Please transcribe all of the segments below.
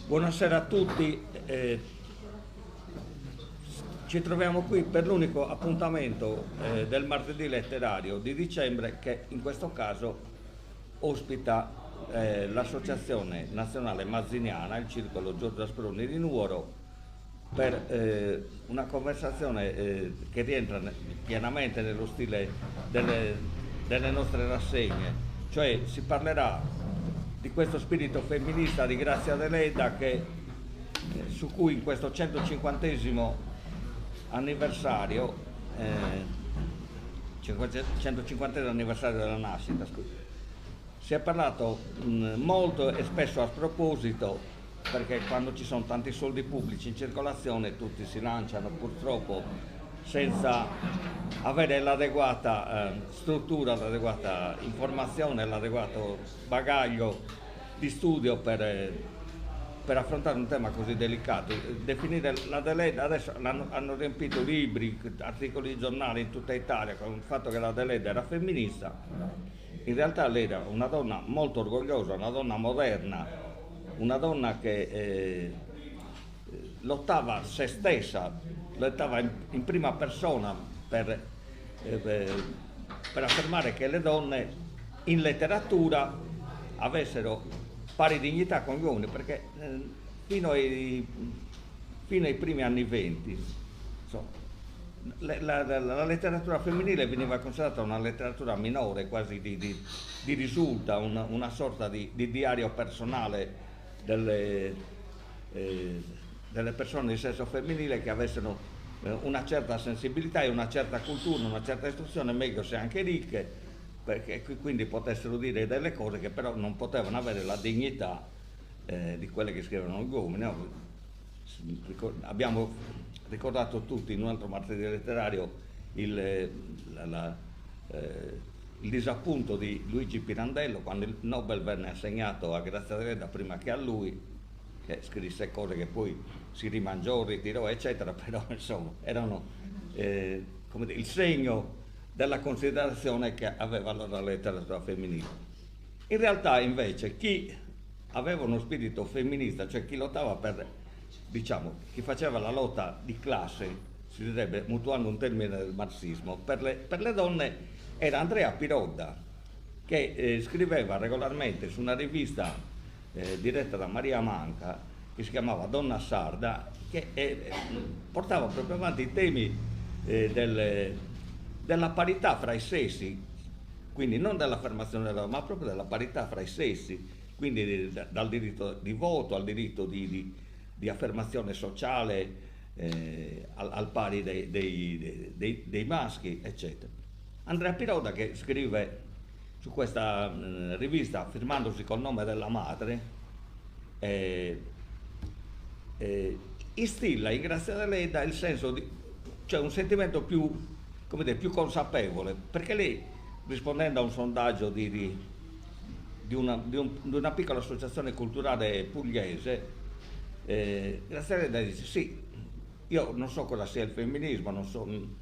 Buonasera a tutti, ci troviamo qui per l'unico appuntamento del martedì letterario di dicembre che in questo caso ospita l'Associazione Nazionale Mazziniana, il Circolo Giorgio Asproni di Nuoro, per una conversazione che rientra pienamente nello stile delle nostre rassegne, cioè si parlerà di questo spirito femminista di Grazia Deledda su cui in questo 150esimo anniversario, 150esimo anniversario della nascita, si è parlato molto e spesso a sproposito, perché quando ci sono tanti soldi pubblici in circolazione tutti si lanciano purtroppo senza avere l'adeguata struttura, l'adeguata informazione, l'adeguato bagaglio di studio per affrontare un tema così delicato. Definire la Deledda, adesso hanno riempito libri, articoli di giornali in tutta Italia con il fatto che la Deledda era femminista. In realtà lei era una donna molto orgogliosa, una donna moderna, una donna che lottava se stessa, lottava in prima persona per affermare che le donne in letteratura avessero pari dignità con gli uomini, perché fino ai primi anni 20 insomma, la letteratura femminile veniva considerata una letteratura minore, quasi di risulta, una sorta di diario personale delle persone di sesso femminile che avessero una certa sensibilità e una certa cultura, una certa istruzione, meglio se anche ricche, perché quindi potessero dire delle cose che però non potevano avere la dignità di quelle che scrivono gli uomini. No? Abbiamo ricordato tutti in un altro martedì letterario il disappunto di Luigi Pirandello quando il Nobel venne assegnato a Grazia Deledda prima che a lui, che scrisse cose che poi si rimangiò, ritirò, eccetera, però insomma erano come dire, il segno della considerazione che aveva allora la letteratura femminile. In realtà invece chi aveva uno spirito femminista, cioè chi lottava per, diciamo, chi faceva la lotta di classe, si direbbe, mutuando un termine del marxismo, per le donne era Andrea Pirodda, che scriveva regolarmente su una rivista diretta da Maria Manca, che si chiamava Donna Sarda, che portava proprio avanti i temi della parità fra i sessi, quindi non dell'affermazione della donna, ma proprio della parità fra i sessi, quindi dal diritto di voto al diritto di affermazione sociale al pari dei maschi, eccetera. Andrea Pirodda, che scrive su questa rivista firmandosi col nome della madre, instilla in Grazia Deledda il senso di, cioè un sentimento più, come dire, più consapevole, perché lei, rispondendo a un sondaggio di una piccola associazione culturale pugliese, Grazia Deledda dice sì, io non so cosa sia il femminismo,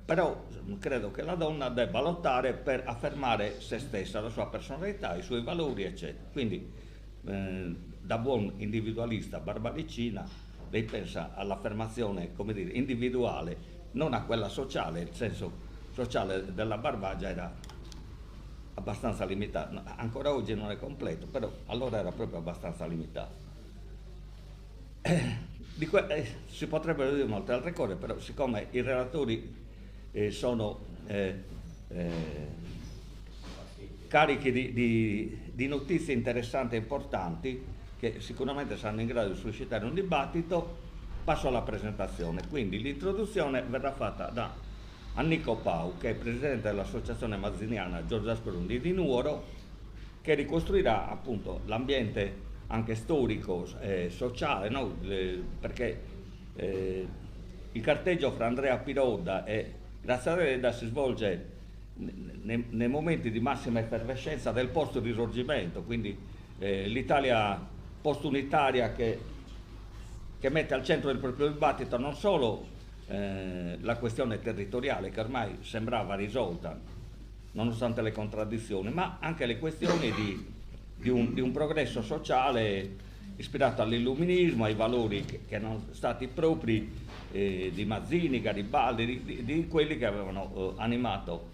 però credo che la donna debba lottare per affermare se stessa, la sua personalità, i suoi valori, eccetera. Quindi da buon individualista barbaricina lei pensa all'affermazione, come dire, individuale, non a quella sociale. Il senso sociale della Barbagia era abbastanza limitato, ancora oggi non è completo, però allora era proprio abbastanza limitato. Si potrebbero dire molte altre cose, però siccome i relatori sono carichi di notizie interessanti e importanti che sicuramente saranno in grado di suscitare un dibattito, passo alla presentazione. Quindi l'introduzione verrà fatta da Annico Pau, che è presidente dell'Associazione Mazziniana Giorgio Asproni di Nuoro, che ricostruirà appunto l'ambiente anche storico, sociale, no? Perché il carteggio fra Andrea Pirodda e Grazia Deledda si svolge nei momenti di massima effervescenza del post-risorgimento, quindi l'Italia post-unitaria che mette al centro del proprio dibattito non solo la questione territoriale, che ormai sembrava risolta nonostante le contraddizioni, ma anche le questioni di un progresso sociale ispirato all'illuminismo, ai valori che erano stati propri di Mazzini, Garibaldi, di quelli che avevano animato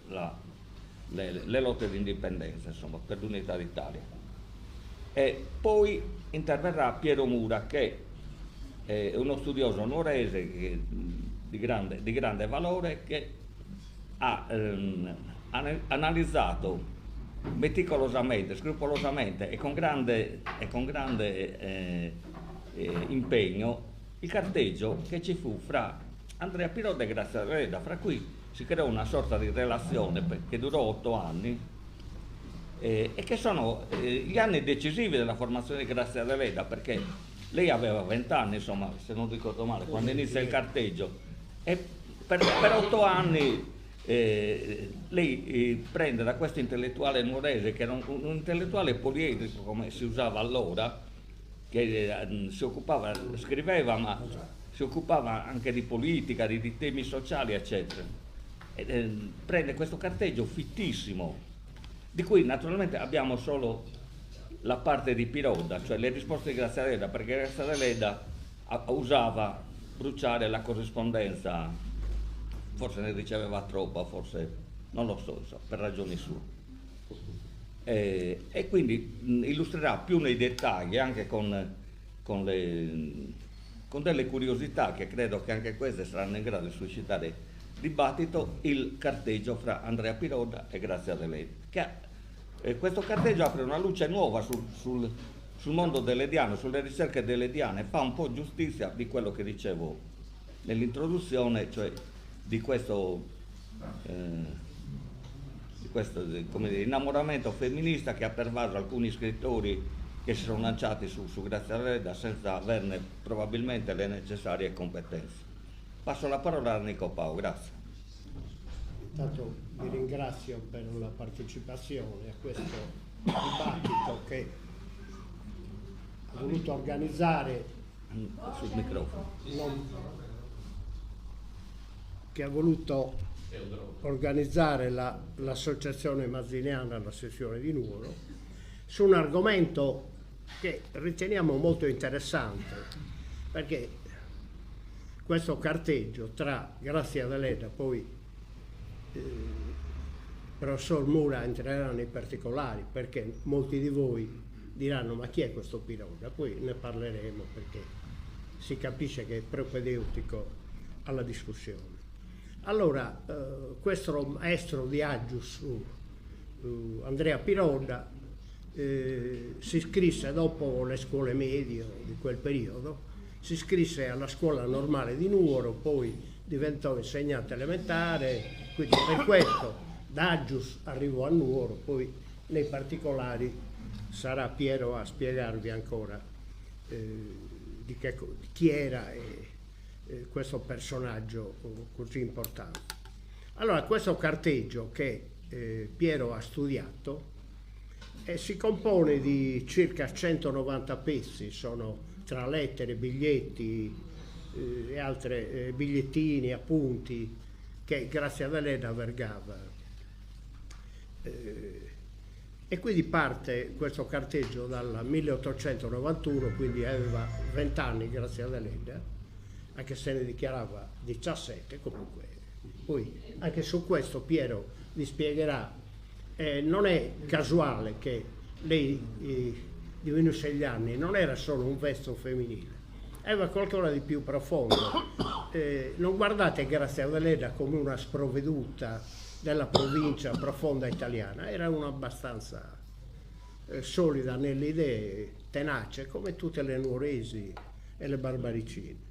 le lotte di indipendenza, insomma, per l'unità d'Italia. E poi interverrà Piero Mura, che è uno studioso nuorese di grande valore, che ha analizzato meticolosamente, scrupolosamente e con grande impegno il carteggio che ci fu fra Andrea Piroda e Grazia Deledda, fra cui si creò una sorta di relazione che durò 8 anni e che sono gli anni decisivi della formazione di Grazia Deledda, perché lei aveva 20 anni, insomma, se non ricordo male, quando inizia il carteggio, e per 8 anni lei prende da questo intellettuale nuorese, che era un intellettuale poliedrico come si usava allora, che scriveva, ma si occupava anche di politica, di temi sociali, eccetera. Prende questo carteggio fittissimo, di cui naturalmente abbiamo solo la parte di Piroda, cioè le risposte di Grazia Deledda, perché Grazia Deledda usava bruciare la corrispondenza, forse ne riceveva troppa, forse non lo so, per ragioni sue. E quindi illustrerà più nei dettagli, anche con delle curiosità che credo che anche queste saranno in grado di suscitare dibattito, il carteggio fra Andrea Piroda e Grazia Deledda. Questo carteggio apre una luce nuova sul mondo delediano, sulle ricerche delediane, fa un po' giustizia di quello che dicevo nell'introduzione, cioè di questo come dire, innamoramento femminista che ha pervaso alcuni scrittori che si sono lanciati su Grazia Deledda senza averne probabilmente le necessarie competenze. Passo la parola a Nico Pao, grazie. Intanto vi ringrazio per la partecipazione a questo dibattito che ha voluto organizzare sul microfono. Che ha voluto organizzare l'associazione mazziniana, la sezione di Nuoro, su un argomento che riteniamo molto interessante, perché questo carteggio tra Grazia Deledda, poi professor Mura entrerà nei particolari, perché molti di voi diranno ma chi è questo Piroda? Poi ne parleremo, perché si capisce che è propedeutico alla discussione. Allora, questo maestro di Agius, Andrea Piroda, si iscrisse dopo le scuole medie di quel periodo, si iscrisse alla scuola normale di Nuoro, poi diventò insegnante elementare, quindi per questo da Agius arrivò a Nuoro, poi nei particolari sarà Piero a spiegarvi ancora di chi era questo personaggio così importante. Allora, questo carteggio che Piero ha studiato si compone di circa 190 pezzi, sono tra lettere, biglietti e altre bigliettini, appunti che Grazia Deledda vergava. E quindi parte questo carteggio dal 1891, quindi aveva 20 anni Grazia Deledda, anche se ne dichiarava 17 comunque. Poi anche su questo Piero vi spiegherà, non è casuale che lei diminuisse gli anni, non era solo un vezzo femminile, aveva qualcosa di più profondo. Non guardate Grazia Deledda come una sprovveduta della provincia profonda italiana, era una abbastanza solida nelle idee, tenace, come tutte le nuoresi e le barbaricine.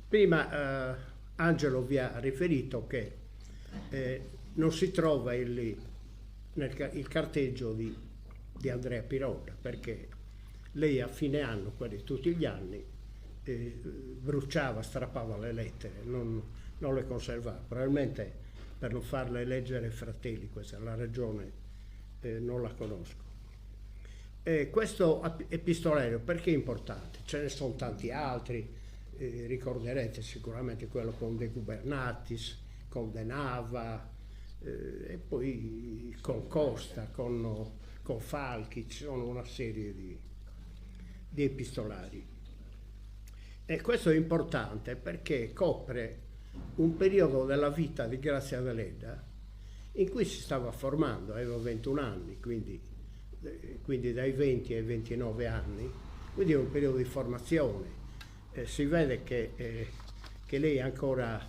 Prima Angelo vi ha riferito che non si trova il carteggio di Andrea Piroda, perché lei a fine anno, quelli tutti gli anni, bruciava, strappava le lettere, non le conservava, probabilmente per non farle leggere ai fratelli, questa è la ragione, non la conosco. Questo epistolario perché è importante? Ce ne sono tanti altri, ricorderete sicuramente quello con De Gubernatis, con De Nava, e poi con Costa, con Falchi, ci sono una serie di epistolari. E questo è importante perché copre un periodo della vita di Grazia Deledda in cui si stava formando, aveva 21 anni, quindi dai 20 ai 29 anni, quindi è un periodo di formazione. Si vede che lei è ancora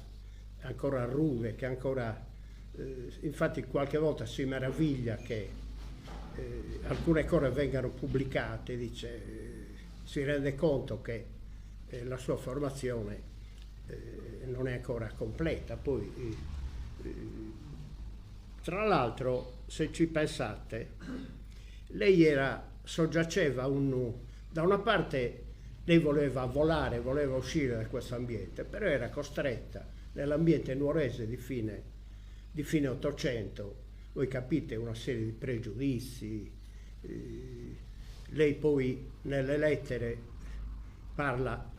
rude, che ancora, infatti qualche volta si meraviglia che alcune cose vengano pubblicate, dice, si rende conto che la sua formazione non è ancora completa. Poi tra l'altro, se ci pensate, lei soggiaceva da una parte lei voleva volare, voleva uscire da questo ambiente, però era costretta nell'ambiente nuorese di fine 800, voi capite, una serie di pregiudizi. Lei poi nelle lettere parla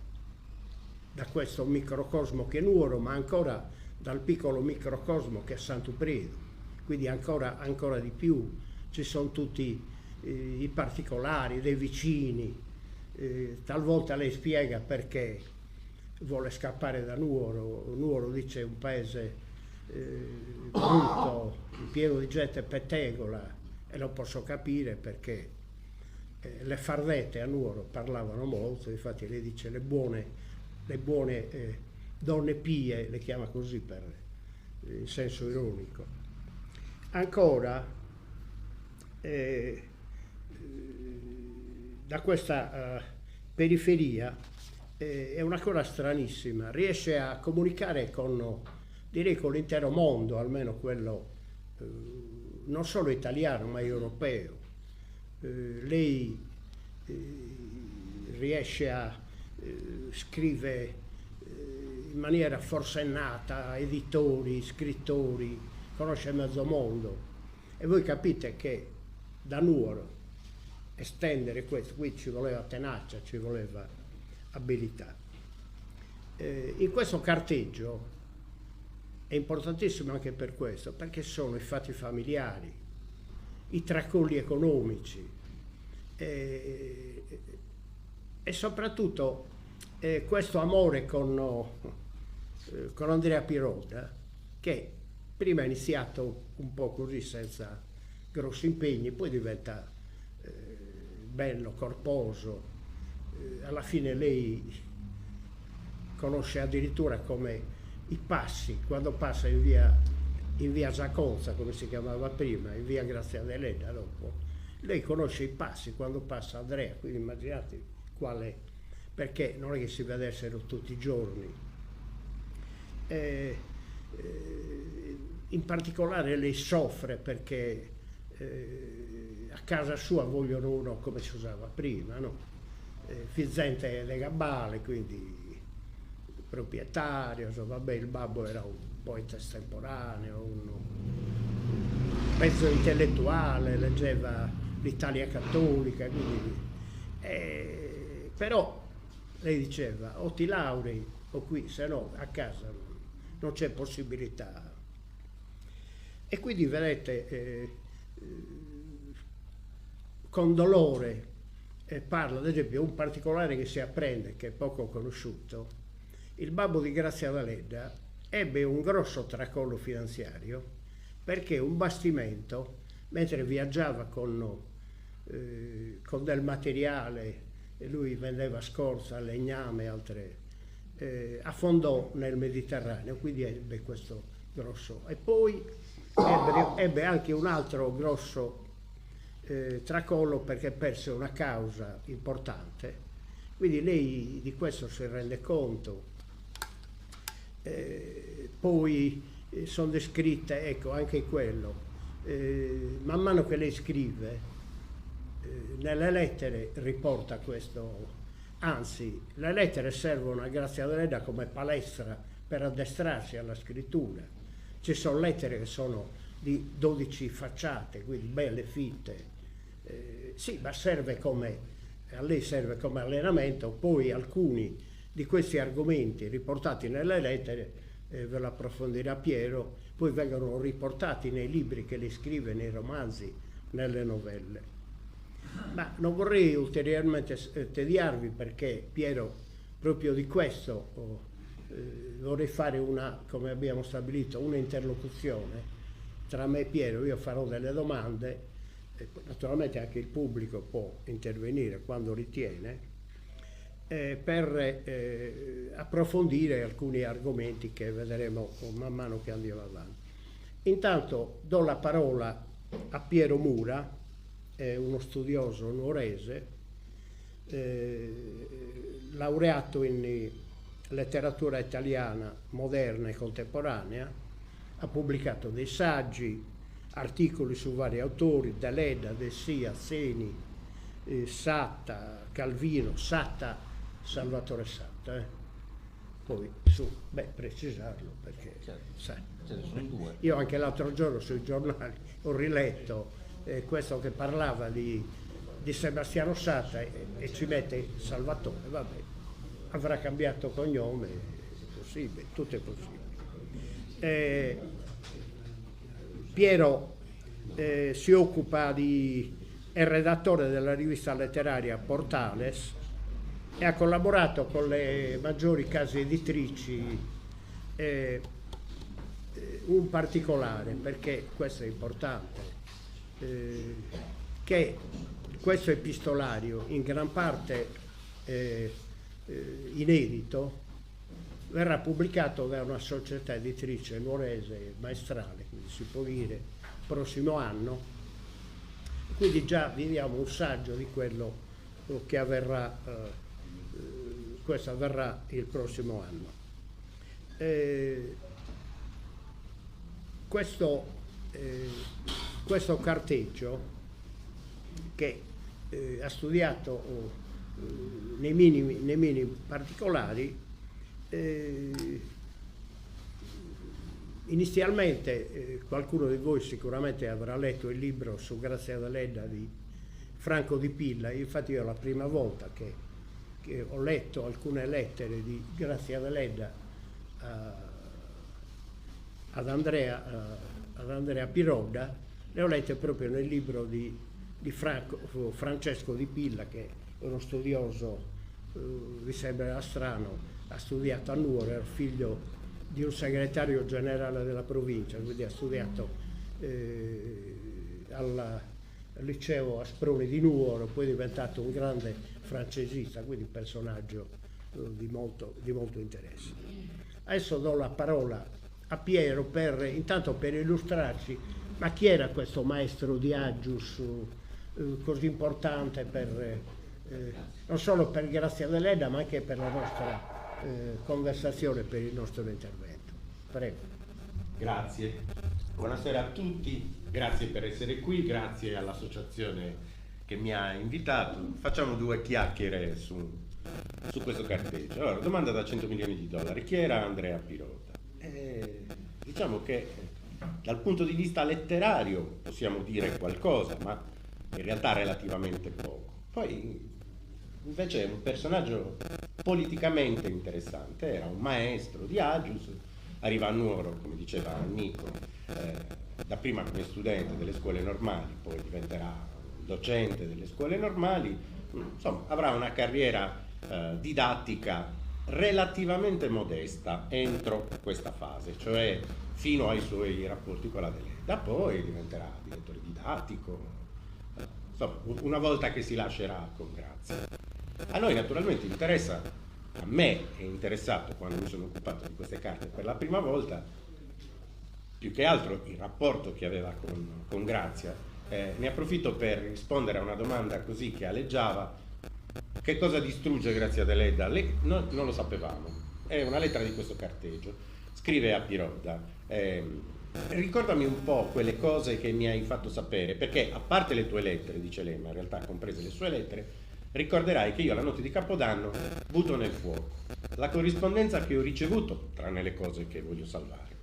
da questo microcosmo che è Nuoro, ma ancora dal piccolo microcosmo che è Sant'Upredo, quindi ancora di più. Ci sono tutti i particolari dei vicini. Talvolta lei spiega perché vuole scappare da Nuoro. Nuoro, dice, è un paese brutto, pieno di gente pettegola, e lo posso capire perché le fardette a Nuoro parlavano molto. Infatti lei dice le buone donne pie, le chiama così in senso ironico. Ancora da questa periferia è una cosa stranissima, riesce a comunicare con l'intero mondo, almeno quello non solo italiano ma europeo. Lei riesce a scrive in maniera forsennata editori, scrittori, conosce mezzo mondo, e voi capite che da Nuoro estendere questo, qui ci voleva tenacia, ci voleva abilità. In questo carteggio è importantissimo anche per questo, perché sono i fatti familiari, i tracolli economici e soprattutto questo amore con Andrea Pirotta, che prima è iniziato un po' così senza grossi impegni, poi diventa bello, corposo. Alla fine lei conosce addirittura come i passi, quando passa in via Giaconza, come si chiamava prima, in via Grazia Deledda dopo, lei conosce i passi quando passa Andrea, quindi immaginate quale, perché non è che si vedessero tutti i giorni. In particolare lei soffre perché a casa sua vogliono uno come si usava prima, no? Fizzente legabale, quindi proprietario, insomma, vabbè, il babbo era un poeta estemporaneo, un mezzo intellettuale, leggeva l'Italia cattolica, quindi, però lei diceva o ti laurei o qui, se no a casa non c'è possibilità. E quindi vedete, con dolore parla, ad esempio, un particolare che si apprende, che è poco conosciuto. Il babbo di Grazia Deledda ebbe un grosso tracollo finanziario perché un bastimento, mentre viaggiava con del materiale, e lui vendeva scorza, legname e altre, affondò nel Mediterraneo, quindi ebbe questo grosso. E poi ebbe anche un altro grosso tracollo perché perse una causa importante, quindi lei di questo si rende conto. Poi sono descritte, ecco, anche quello, man mano che lei scrive, nelle lettere riporta questo, anzi le lettere servono a Grazia Deledda come palestra per addestrarsi alla scrittura. Ci sono lettere che sono di 12 facciate, quindi belle, fitte, sì, ma a lei serve come allenamento. Poi alcuni di questi argomenti riportati nelle lettere ve lo approfondirà Piero, poi vengono riportati nei libri che lei scrive, nei romanzi, nelle novelle. Ma non vorrei ulteriormente tediarvi, perché Piero, proprio di questo vorrei fare una, come abbiamo stabilito, una interlocuzione tra me e Piero. Io farò delle domande, naturalmente anche il pubblico può intervenire quando ritiene, per approfondire alcuni argomenti che vedremo man mano che andiamo avanti. Intanto do la parola a Piero Mura, uno studioso nuorese, laureato in letteratura italiana moderna e contemporanea, ha pubblicato dei saggi, articoli su vari autori, Daleda, Dessia, Seni, Satta, Calvino, Salvatore Satta. Poi precisarlo, perché sai, sono due. io anche l'altro giorno sui giornali ho riletto questo che parlava di Sebastiano Satta e ci mette Salvatore, vabbè, avrà cambiato cognome, è possibile, tutto è possibile. Piero si occupa è redattore della rivista letteraria Portales e ha collaborato con le maggiori case editrici, un particolare, perché questo è importante, che questo epistolario, in gran parte inedito, verrà pubblicato da una società editrice nuorese maestrale, quindi si può dire prossimo anno. Quindi già viviamo un saggio di quello che avverrà, questo avverrà il prossimo anno. Questo carteggio, che ha studiato nei minimi particolari, inizialmente qualcuno di voi sicuramente avrà letto il libro su Grazia Deledda di Franco Di Pilla. Infatti io la prima volta che ho letto alcune lettere di Grazia Deledda ad Andrea Pirodda, le ho lette proprio nel libro di Francesco Di Pilla, che è uno studioso, vi sembrerà strano, ha studiato a Nuoro, era figlio di un segretario generale della provincia, quindi ha studiato al liceo Asproni di Nuoro, poi è diventato un grande francesista, quindi un personaggio di molto interesse. Adesso do la parola a Piero intanto per illustrarci, ma chi era questo maestro di Agius così importante non solo per Grazia Deledda, ma anche per la nostra conversazione, per il nostro intervento. Prego. Grazie. Buonasera a tutti, grazie per essere qui, grazie all'associazione che mi ha invitato. Facciamo due chiacchiere su questo carteggio. Allora, domanda da 100 milioni di dollari. Chi era Andrea Pirodda? Diciamo che dal punto di vista letterario possiamo dire qualcosa, ma in realtà relativamente poco. Poi invece è un personaggio politicamente interessante, era un maestro di Agius, arriva a Nuoro, come diceva Nico, dapprima come studente delle scuole normali, poi diventerà docente delle scuole normali, insomma avrà una carriera didattica relativamente modesta entro questa fase, cioè fino ai suoi rapporti con la Deledda, poi diventerà direttore didattico, insomma una volta che si lascerà con Grazia. A noi naturalmente interessa, a me è interessato quando mi sono occupato di queste carte per la prima volta, più che altro il rapporto che aveva con Grazia. Ne approfitto per rispondere a una domanda così che aleggiava: che cosa distrugge Grazia Deledda? Non lo sapevamo, è una lettera di questo carteggio. Scrive a Pirodda: ricordami un po' quelle cose che mi hai fatto sapere, perché a parte le tue lettere, dice lei, ma in realtà comprese le sue lettere, ricorderai che io la notte di Capodanno butto nel fuoco la corrispondenza che ho ricevuto, tranne le cose che voglio salvare,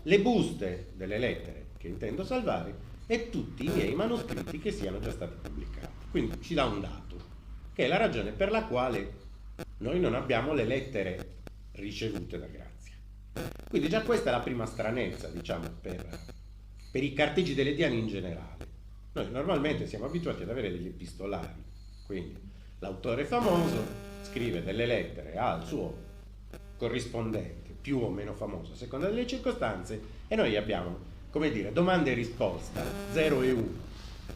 le buste delle lettere che intendo salvare e tutti i miei manoscritti che siano già stati pubblicati. Quindi ci dà un dato, che è la ragione per la quale noi non abbiamo le lettere ricevute da Grazia. Quindi già questa è la prima stranezza, diciamo, per i carteggi delle diane in generale. Noi normalmente siamo abituati ad avere degli epistolari, quindi l'autore famoso scrive delle lettere al suo corrispondente, più o meno famoso a seconda delle circostanze, e noi abbiamo, come dire, domanda e risposta, 0 e 1.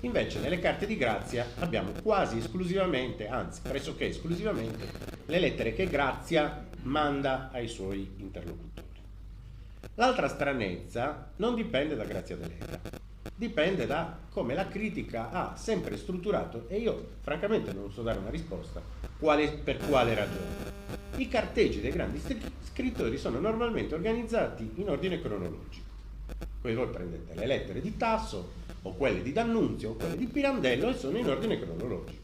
Invece nelle carte di Grazia abbiamo quasi esclusivamente, anzi pressoché esclusivamente, le lettere che Grazia manda ai suoi interlocutori. L'altra stranezza non dipende da Grazia Deledda, dipende da come la critica ha sempre strutturato, e io francamente non so dare una risposta, per quale ragione. I carteggi dei grandi scrittori sono normalmente organizzati in ordine cronologico. Quindi voi prendete le lettere di Tasso, o quelle di D'Annunzio, o quelle di Pirandello, e sono in ordine cronologico.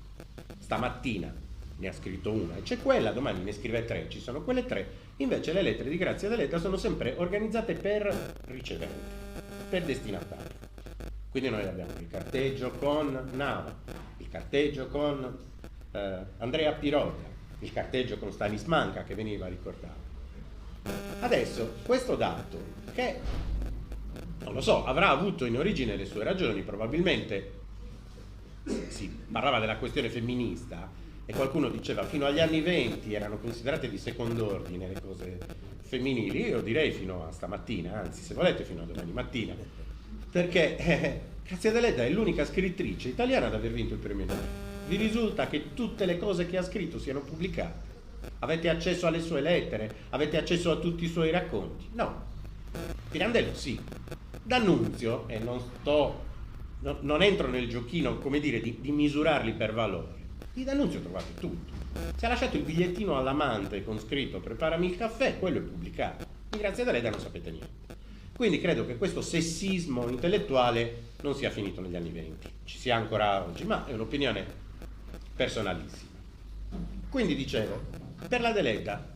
Stamattina ne ha scritto una e c'è quella, domani ne scrive 3, ci sono quelle 3. Invece le lettere di Grazia Deledda sono sempre organizzate per ricevente, per destinatario. Quindi noi abbiamo il carteggio con Nava, il carteggio con Andrea Pirotta, il carteggio con Stanis Manca che veniva ricordato. Adesso questo dato, che non lo so, avrà avuto in origine le sue ragioni, probabilmente si parlava della questione femminista e qualcuno diceva fino agli anni 20 erano considerate di secondo ordine le cose femminili. Io direi fino a stamattina, anzi se volete fino a domani mattina, perché Grazia Deledda è l'unica scrittrice italiana ad aver vinto il premio Nobel. Vi risulta che tutte le cose che ha scritto siano pubblicate? Avete accesso alle sue lettere? Avete accesso a tutti i suoi racconti? No. Pirandello sì. D'Annunzio, e non entro nel giochino, come dire, di misurarli per valore. Di D'Annunzio trovate tutto. Se ha lasciato il bigliettino all'amante con scritto preparami il caffè, quello è pubblicato. Di Grazia Deledda non sapete niente. Quindi credo che questo sessismo intellettuale non sia finito negli anni 20, ci sia ancora oggi, ma è un'opinione personalissima. Quindi dicevo, per la Deledda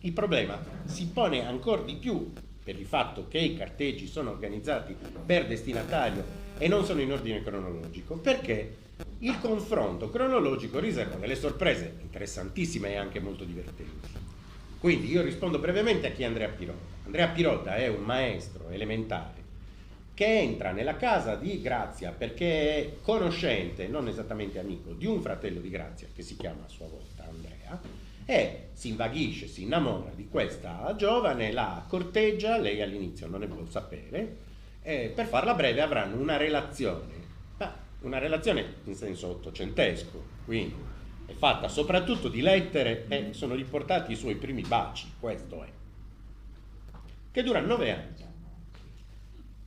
il problema si pone ancora di più per il fatto che i carteggi sono organizzati per destinatario e non sono in ordine cronologico, perché il confronto cronologico riserva delle sorprese interessantissime e anche molto divertenti. Quindi io rispondo brevemente a chi è Andrea Pirotta. Andrea Pirotta è un maestro elementare che entra nella casa di Grazia perché è conoscente, non esattamente amico, di un fratello di Grazia che si chiama a sua volta Andrea, e si invaghisce, si innamora di questa giovane, la corteggia, lei all'inizio non ne vuol sapere, e per farla breve avranno una relazione in senso ottocentesco, quindi è fatta soprattutto di lettere e sono riportati i suoi primi baci, questo è, che dura 9 anni.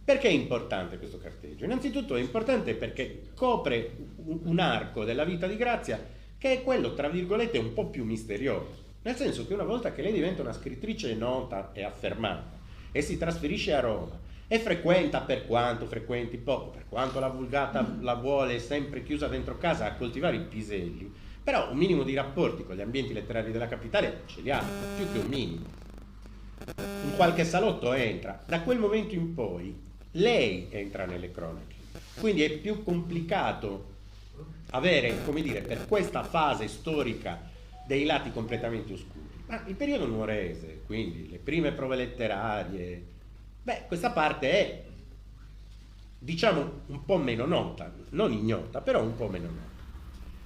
Perché è importante questo carteggio? Innanzitutto è importante perché copre un arco della vita di Grazia che è quello, tra virgolette, un po' più misterioso, nel senso che una volta che lei diventa una scrittrice nota e affermata e si trasferisce a Roma e frequenta, per quanto frequenti poco, per quanto la vulgata la vuole sempre chiusa dentro casa a coltivare i piselli, però un minimo di rapporti con gli ambienti letterari della capitale ce li ha, più che un minimo. In qualche salotto entra, da quel momento in poi lei entra nelle cronache, quindi è più complicato avere, come dire, per questa fase storica dei lati completamente oscuri. Ma il periodo nuorese, quindi le prime prove letterarie, questa parte è, diciamo, un po' meno nota, non ignota, però un po' meno nota.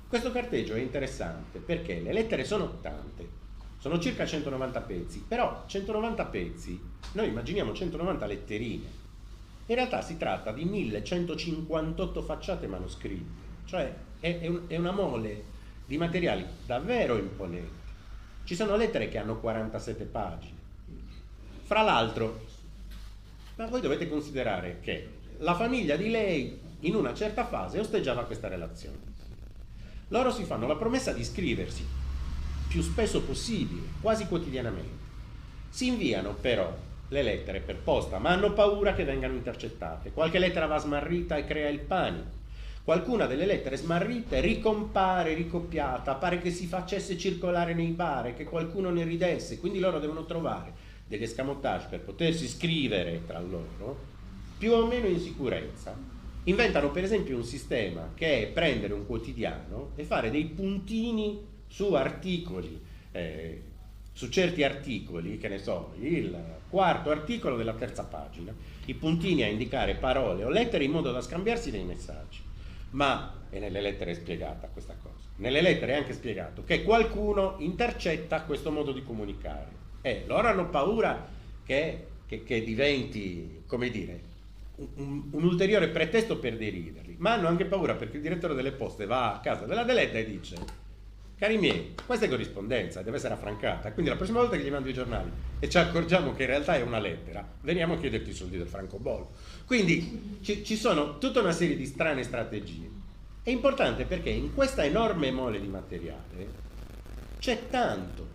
Questo carteggio è interessante perché le lettere sono tante, sono circa 190 pezzi, però 190 pezzi, noi immaginiamo 190 letterine. In realtà si tratta di 1158 facciate manoscritte, cioè è una mole di materiali davvero imponenti. Ci sono lettere che hanno 47 pagine. Fra l'altro, ma voi dovete considerare che la famiglia di lei in una certa fase osteggiava questa relazione. Loro si fanno la promessa di scriversi più spesso possibile, quasi quotidianamente. Si inviano però le lettere per posta, ma hanno paura che vengano intercettate. Qualche lettera va smarrita e crea il panico. Qualcuna delle lettere smarrite ricompare ricopiata, pare che si facesse circolare nei bar e che qualcuno ne ridesse, quindi loro devono trovare degli escamotage per potersi scrivere tra loro più o meno in sicurezza. Inventano per esempio un sistema che è prendere un quotidiano e fare dei puntini su articoli su certi articoli, che ne so, il quarto articolo della terza pagina, i puntini a indicare parole o lettere in modo da scambiarsi dei messaggi. Ma, e nelle lettere è spiegata questa cosa, nelle lettere è anche spiegato che qualcuno intercetta questo modo di comunicare e loro hanno paura che diventi, come dire, un ulteriore pretesto per deriderli, ma hanno anche paura perché il direttore delle poste va a casa della deletta e dice: cari miei, questa è corrispondenza, deve essere affrancata, quindi la prossima volta che gli mando i giornali e ci accorgiamo che in realtà è una lettera, veniamo a chiederti i soldi del francobollo. Quindi ci sono tutta una serie di strane strategie. È importante perché in questa enorme mole di materiale c'è tanto.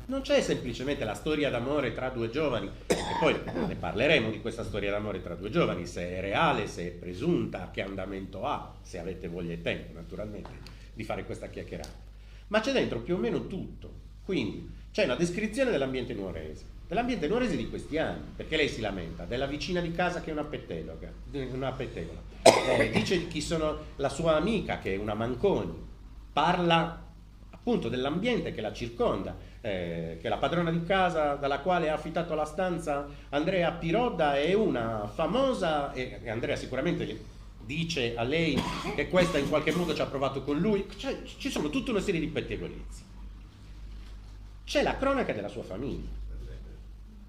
Non c'è semplicemente la storia d'amore tra due giovani, e poi ne parleremo di questa storia d'amore tra due giovani, se è reale, se è presunta, che andamento ha, se avete voglia e tempo naturalmente di fare questa chiacchierata. Ma c'è dentro più o meno tutto. Quindi c'è una descrizione dell'ambiente nuorese di questi anni, perché lei si lamenta della vicina di casa che è una pettegola, dice di chi sono la sua amica che è una Manconi, parla appunto dell'ambiente che la circonda, che la padrona di casa dalla quale ha affittato la stanza Andrea Pirodda è una famosa, e Andrea sicuramente dice a lei che questa in qualche modo ci ha provato con lui, cioè, ci sono tutta una serie di pettegolizi. C'è la cronaca della sua famiglia,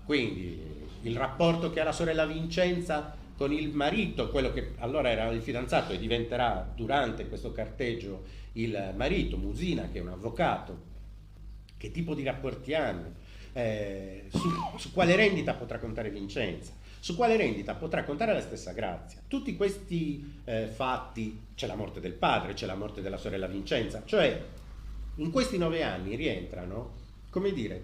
quindi il rapporto che ha la sorella Vincenza con il marito, quello che allora era il fidanzato e diventerà durante questo carteggio il marito, Musina, che è un avvocato. Che tipo di rapporti hanno? Su quale rendita potrà contare Vincenza? Su quale rendita potrà contare la stessa Grazia? Tutti questi fatti, c'è la morte del padre, c'è la morte della sorella Vincenza, cioè in questi 9 anni rientrano, come dire,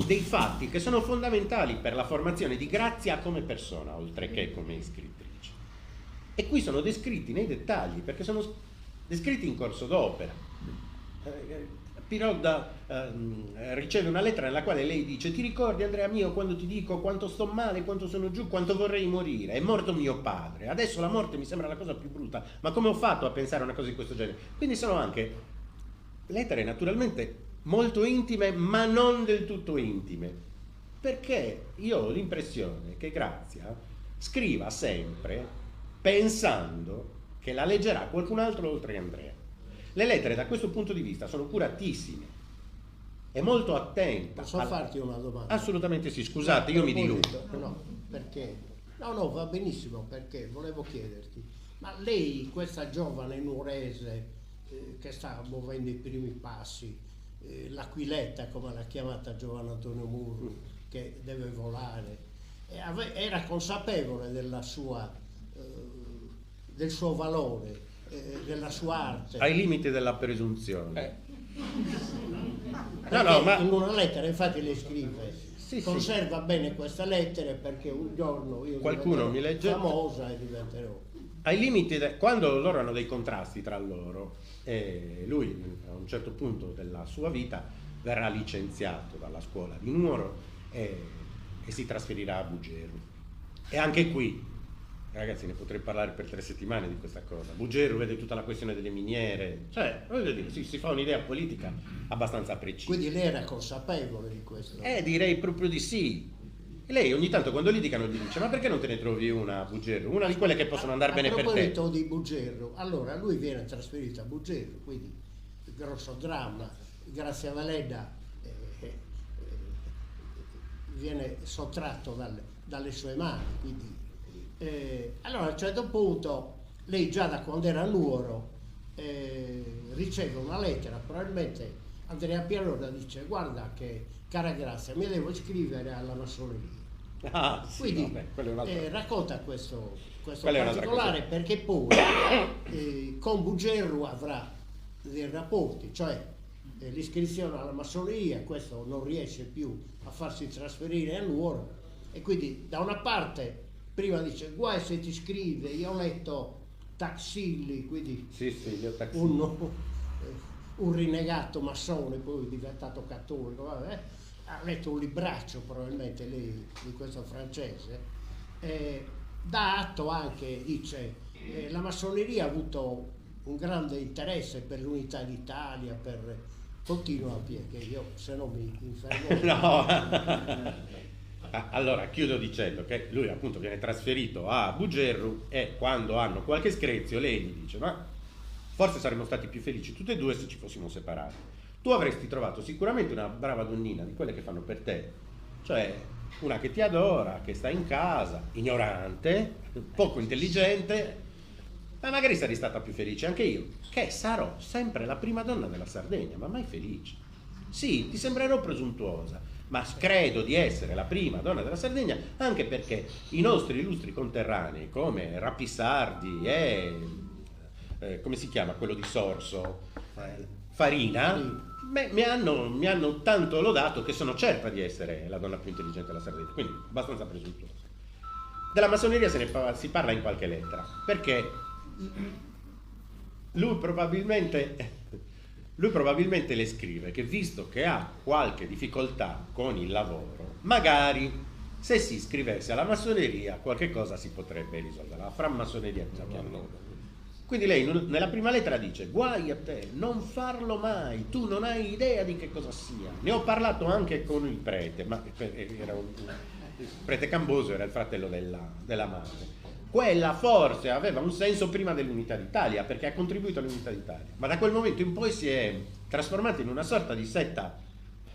dei fatti che sono fondamentali per la formazione di Grazia come persona, oltre che come scrittrice. E qui sono descritti nei dettagli, perché sono descritti in corso d'opera. Pirodda riceve una lettera nella quale lei dice: ti ricordi, Andrea mio, quando ti dico quanto sto male, quanto sono giù, quanto vorrei morire, è morto mio padre, adesso la morte mi sembra la cosa più brutta, ma come ho fatto a pensare a una cosa di questo genere? Quindi sono anche lettere naturalmente molto intime, ma non del tutto intime, perché io ho l'impressione che Grazia scriva sempre pensando che la leggerà qualcun altro oltre che Andrea. Le lettere da questo punto di vista sono curatissime, è molto attenta. Posso farti una domanda? Assolutamente sì, scusate, io mi dilungo. No, perché? No, va benissimo, perché volevo chiederti, ma lei, questa giovane nuorese che sta muovendo i primi passi, l'aquiletta come l'ha chiamata Giovanni Antonio Murru, che deve volare, era consapevole della sua, del suo valore, della sua arte, ai limiti della presunzione. No, ma in una lettera infatti le scrive: sì, conserva bene queste lettere perché un giorno io qualcuno mi legge famosa e diventerò. Ai limiti quando loro hanno dei contrasti tra loro, lui a un certo punto della sua vita verrà licenziato dalla scuola di Nuoro e si trasferirà a Bugeru. E anche qui, ragazzi, ne potrei parlare per 3 settimane di questa cosa. Bugeru vede tutta la questione delle miniere, cioè, voglio dire, si fa un'idea politica abbastanza precisa. Quindi lei era consapevole di questo? Direi proprio di sì. E lei ogni tanto quando litigano gli dice: ma perché non te ne trovi una a Bugeru? Una di quelle che possono andare bene per te. A proposito di Bugeru, allora lui viene trasferito a Bugeru, quindi il grosso dramma, Grazia Valeda viene sottratto dalle sue mani, quindi allora a un certo punto lei già da quando era a Nuoro riceve una lettera, probabilmente Andrea Pirodda dice: guarda che cara Grazia, mi devo iscrivere alla massoneria. Sì, quindi vabbè, racconta questo particolare, perché poi con Bugeru avrà dei rapporti, cioè l'iscrizione alla massoneria, questo non riesce più a farsi trasferire a Nuoro e quindi da una parte prima dice: guai se ti iscrive, io ho letto Taxilli, quindi un rinnegato massone, poi è diventato cattolico, vabbè. Ha letto un libraccio probabilmente lei di questo francese, dà atto anche, dice, la massoneria ha avuto un grande interesse per l'unità d'Italia, per Continua a Pier, che io se no mi infermo. No. Allora chiudo dicendo che lui appunto viene trasferito a Bugerru e quando hanno qualche screzio lei gli dice: ma forse saremmo stati più felici tutti e due se ci fossimo separati. Tu avresti trovato sicuramente una brava donnina di quelle che fanno per te, cioè una che ti adora, che sta in casa, ignorante, poco intelligente, ma magari sarei stata più felice anche io, che sarò sempre la prima donna della Sardegna, ma mai felice. Sì, ti sembrerò presuntuosa, ma credo di essere la prima donna della Sardegna, anche perché i nostri illustri conterranei come Rapisardi e come si chiama quello di Sorso? Farina. Mi hanno tanto lodato che sono certa di essere la donna più intelligente della Sardegna, quindi abbastanza presuntuosa. Della massoneria si parla in qualche lettera, perché lui probabilmente le scrive che visto che ha qualche difficoltà con il lavoro, magari se si iscrivesse alla massoneria qualche cosa si potrebbe risolvere, la framassoneria cosa chiamano. Quindi lei nella prima lettera dice: guai a te, non farlo mai, tu non hai idea di che cosa sia. Ne ho parlato anche con il prete, ma era il prete Camboso era il fratello della madre. Quella forse aveva un senso prima dell'unità d'Italia, perché ha contribuito all'unità d'Italia, ma da quel momento in poi si è trasformata in una sorta di setta,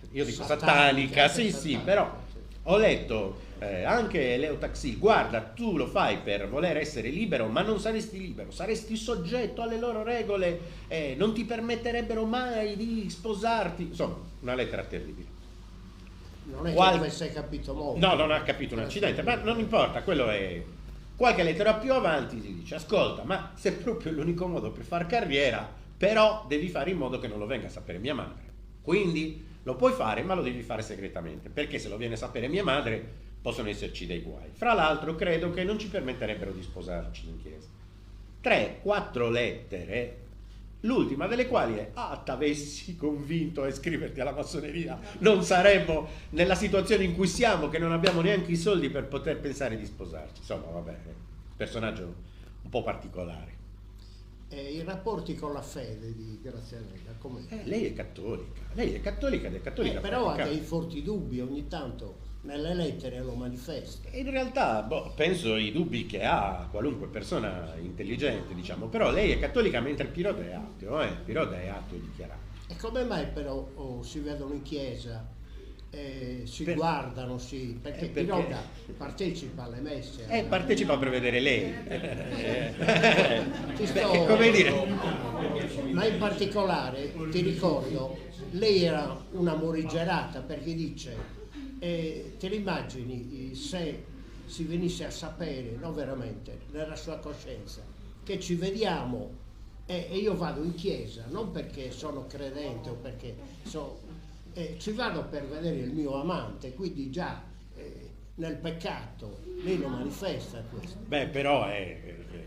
io dico satanica, sì, però ho letto anche Leo Taxil: guarda, tu lo fai per voler essere libero, ma non saresti libero, saresti soggetto alle loro regole, non ti permetterebbero mai di sposarti, insomma una lettera terribile. Non è che avesse capito molto. No, non ha capito un accidente, ma non importa, quello è. Qualche lettera più avanti si dice: ascolta, ma se proprio è l'unico modo per far carriera, però devi fare in modo che non lo venga a sapere mia madre. Quindi lo puoi fare, ma lo devi fare segretamente, perché se lo viene a sapere mia madre possono esserci dei guai. Fra l'altro credo che non ci permetterebbero di sposarci in chiesa. 3-4 lettere, l'ultima delle quali è: t'avessi convinto a iscriverti alla massoneria, non saremmo nella situazione in cui siamo, che non abbiamo neanche i soldi per poter pensare di sposarci. Insomma, vabbè, personaggio un po' particolare. I rapporti con la fede di Grazianella, com'è? Lei è cattolica ed è cattolica però ha praticante. dei forti dubbi, ogni tanto nelle lettere lo manifesta. In realtà, penso i dubbi che ha qualunque persona intelligente, diciamo, però lei è cattolica mentre Piroda è ateo, Piroda è ateo dichiarato. E come mai però si vedono in chiesa, si guardano, perché Piroda partecipa alle messe? Partecipa per vedere lei. Come dire? Ma in particolare ti ricordo, lei era una morigerata, perché dice, te l'immagini se si venisse a sapere, no veramente, nella sua coscienza, che ci vediamo e io vado in chiesa, non perché sono credente o perché ci vado per vedere il mio amante, quindi già nel peccato lei lo manifesta questo. Però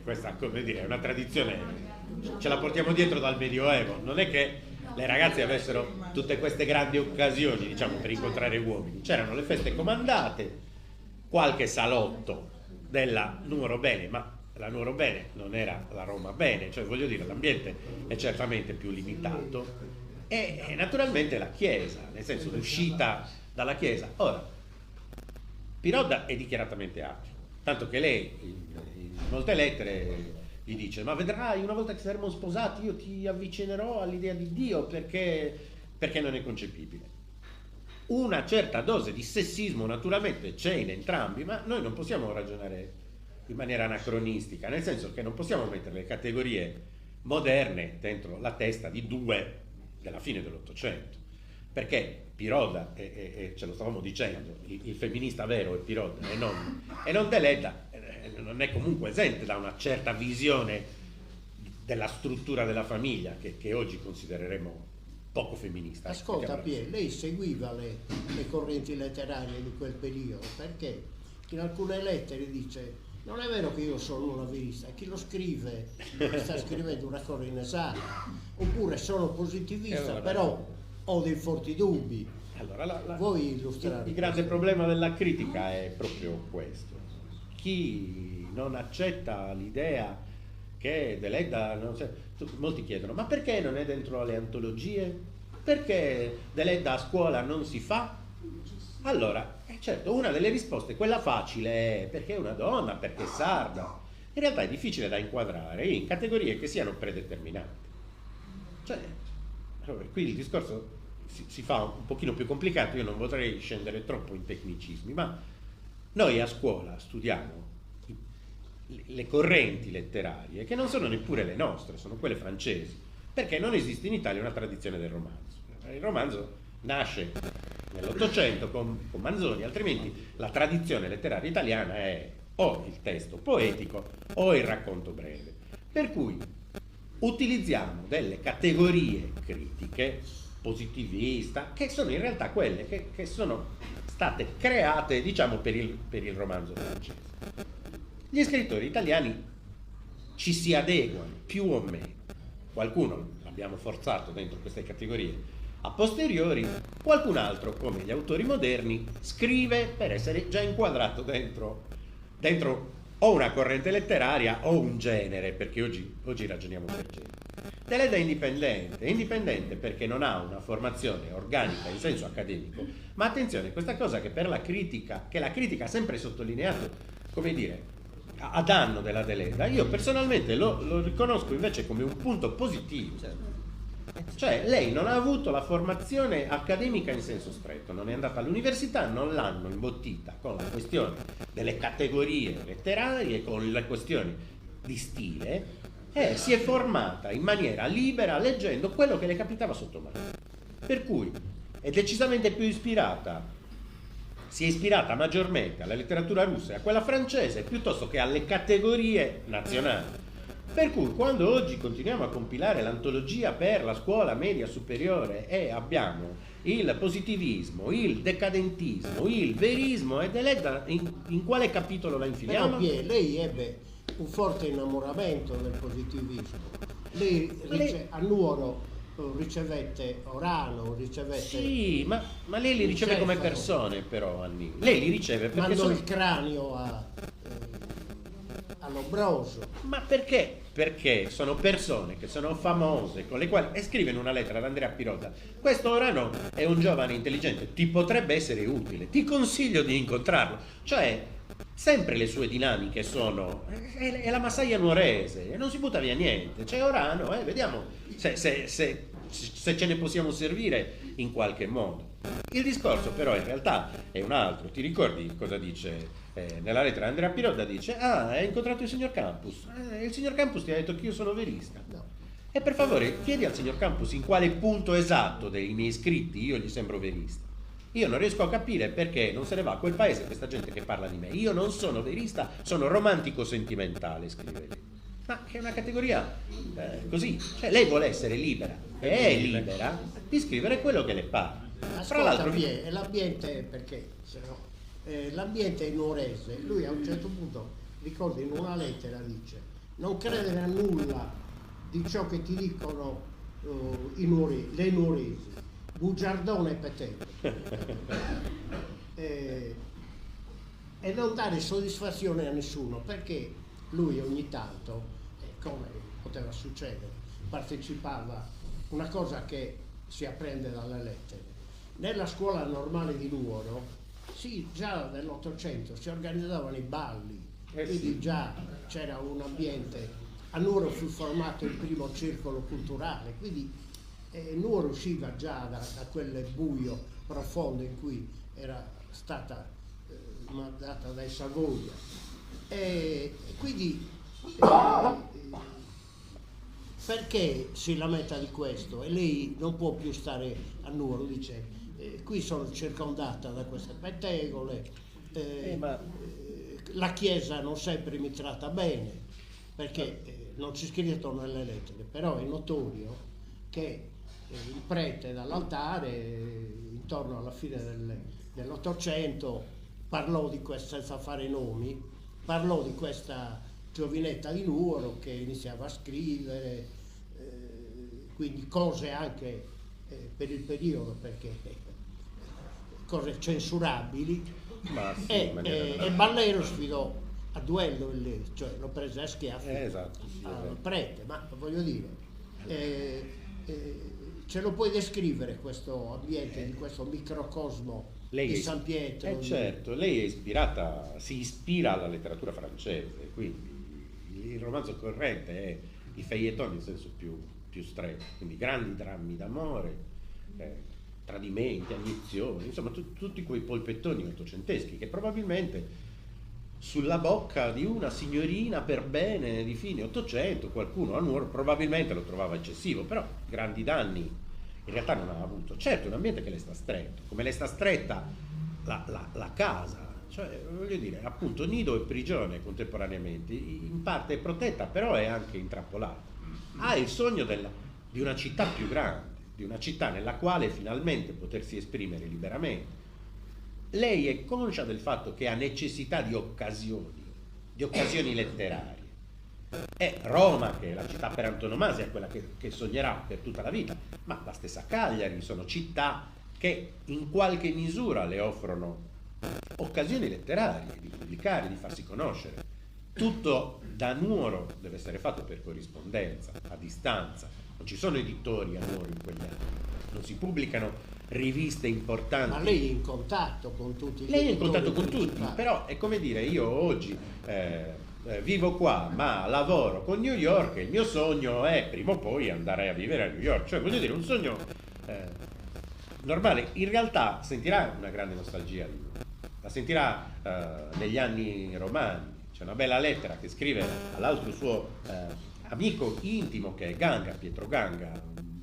questa, come dire, è una tradizione, ce la portiamo dietro dal Medioevo, non è che le ragazze avessero tutte queste grandi occasioni, diciamo, per incontrare uomini. C'erano le feste comandate, qualche salotto della Numero Bene, ma la Numero Bene non era la Roma Bene, cioè voglio dire, l'ambiente è certamente più limitato, e naturalmente la chiesa, nel senso l'uscita dalla chiesa. Ora, Piroda è dichiaratamente ateo, tanto che lei in molte lettere gli dice: ma vedrai, una volta che saremo sposati io ti avvicinerò all'idea di Dio, perché non è concepibile. Una certa dose di sessismo naturalmente c'è in entrambi, ma noi non possiamo ragionare in maniera anacronistica, nel senso che non possiamo mettere le categorie moderne dentro la testa di due della fine dell'Ottocento, perché Piroda, e ce lo stavamo dicendo, il femminista vero è Piroda e non Deledda, non è comunque esente da una certa visione della struttura della famiglia che oggi considereremo poco femminista. Ascolta Pier, lei seguiva le correnti letterarie di quel periodo, perché in alcune lettere dice: non è vero che io sono una virista, chi lo scrive sta scrivendo una cosa inesatta, oppure sono positivista, però ho dei forti dubbi. Allora, Voi illustrate. Il grande problema della critica è proprio questo: chi non accetta l'idea che Deledda molti chiedono: ma perché non è dentro le antologie? Perché Deledda a scuola non si fa? Allora, certo, una delle risposte, quella facile, è perché è una donna, perché è sarda. In realtà è difficile da inquadrare in categorie che siano predeterminate. Cioè, qui il discorso si fa un pochino più complicato, io non vorrei scendere troppo in tecnicismi, ma noi a scuola studiamo le correnti letterarie che non sono neppure le nostre, sono quelle francesi, perché non esiste in Italia una tradizione del romanzo. Il romanzo nasce nell'Ottocento con Manzoni, altrimenti la tradizione letteraria italiana è o il testo poetico o il racconto breve. Per cui utilizziamo delle categorie critiche, positivista, che sono in realtà quelle che sono state create, diciamo, per il romanzo francese. Gli scrittori italiani ci si adeguano più o meno, qualcuno l'abbiamo forzato dentro queste categorie a posteriori, qualcun altro, come gli autori moderni, scrive per essere già inquadrato dentro o una corrente letteraria o un genere, perché oggi ragioniamo per genere. Deledda è indipendente perché non ha una formazione organica in senso accademico, ma attenzione, questa cosa che per la critica ha sempre sottolineato, come dire, a danno della Deledda, io personalmente lo riconosco invece come un punto positivo. Cioè lei non ha avuto la formazione accademica in senso stretto, non è andata all'università, non l'hanno imbottita con la questione delle categorie letterarie, con le questioni di stile, e si è formata in maniera libera leggendo quello che le capitava sotto mano. Per cui è decisamente più si è ispirata maggiormente alla letteratura russa e a quella francese piuttosto che alle categorie nazionali. Per cui quando oggi continuiamo a compilare l'antologia per la scuola media superiore e abbiamo il positivismo, il decadentismo, il verismo, e Deledda in quale capitolo la infiliamo? Però lei ebbe un forte innamoramento del positivismo. Lei a Nuoro ricevette Orano, ricevette... Sì, ma lei li riceve come persone, però, Anni. Lei li riceve perché mandò il cranio all'Ombroso. Ma perché? Perché sono persone che sono famose, con le quali... E scrive in una lettera ad Andrea Pirotta: questo Orano è un giovane intelligente, ti potrebbe essere utile, ti consiglio di incontrarlo. Cioè, sempre le sue dinamiche sono... È la massaia nuorese, e non si butta via niente. C'è Orano, vediamo se ce ne possiamo servire in qualche modo. Il discorso però in realtà è un altro. Ti ricordi cosa dice nella lettera? Andrea Pirotta dice: hai incontrato il signor Campus, il signor Campus ti ha detto che io sono verista. No. E per favore chiedi al signor Campus in quale punto esatto dei miei scritti io gli sembro verista. Io non riesco a capire perché non se ne va a quel paese questa gente che parla di me. Io non sono verista, sono romantico sentimentale, scrive lei. Ma è una categoria così, cioè lei vuole essere libera e è libera di scrivere quello che le pare. Fra l'altro è l'ambiente, perché se no, l'ambiente nuorese, lui a un certo punto, ricordo in una lettera dice: non credere a nulla di ciò che ti dicono le nuoresi, bugiardone e petello, e non dare soddisfazione a nessuno, perché lui ogni tanto, come poteva succedere, partecipava, una cosa che si apprende dalle lettere, nella scuola normale di Nuoro, sì, già nell'Ottocento si organizzavano i balli, quindi sì, già c'era un ambiente. A Nuoro fu formato il primo circolo culturale, quindi Nuoro usciva già da quel buio profondo in cui era stata mandata dai Savoia, e quindi perché si lamenta di questo? E lei non può più stare a Nuoro, dice: qui sono circondata da queste pettegole, la Chiesa non sempre mi tratta bene, perché non c'è scritto nelle lettere, però è notorio che il prete dall'altare, intorno alla fine dell'Ottocento, parlò di questa, senza fare nomi, parlò di questa giovinetta di Nuoro che iniziava a scrivere, quindi cose anche per il periodo, perché cose censurabili, sì, e Ballero sfidò a duello, cioè lo prese a schiaffi esatto, sì, al prete, ma voglio dire, ce lo puoi descrivere questo ambiente, di questo microcosmo di San Pietro? Certo, lei si ispira alla letteratura francese, quindi il romanzo corrente è il feuilleton in senso più stretto, quindi grandi drammi d'amore, tradimenti, agnizioni, insomma tutti quei polpettoni ottocenteschi che probabilmente sulla bocca di una signorina per bene di fine Ottocento qualcuno a Nuoro probabilmente lo trovava eccessivo, però grandi danni in realtà non ha avuto. Certo, è un ambiente che le sta stretto, come le sta stretta la casa, cioè voglio dire, appunto nido e prigione contemporaneamente, in parte è protetta però è anche intrappolata. Ha il sogno di una città più grande, di una città nella quale finalmente potersi esprimere liberamente. Lei è conscia del fatto che ha necessità di occasioni letterarie. È Roma, che è la città per antonomasia, è quella che sognerà per tutta la vita, ma la stessa Cagliari sono città che in qualche misura le offrono occasioni letterarie di pubblicare, di farsi conoscere. Tutto da Nuoro deve essere fatto per corrispondenza, a distanza. Non ci sono editori a Nuoro in quegli anni, non si pubblicano riviste importanti. Ma lei è in contatto con tutti? Lei è in contatto con tutti, però è come dire, io oggi vivo qua ma lavoro con New York e il mio sogno è prima o poi andare a vivere a New York, cioè voglio dire un sogno normale. In realtà sentirà una grande nostalgia di lui, la sentirà negli anni romani. C'è una bella lettera che scrive all'altro suo amico intimo che è Ganga, Pietro Ganga, un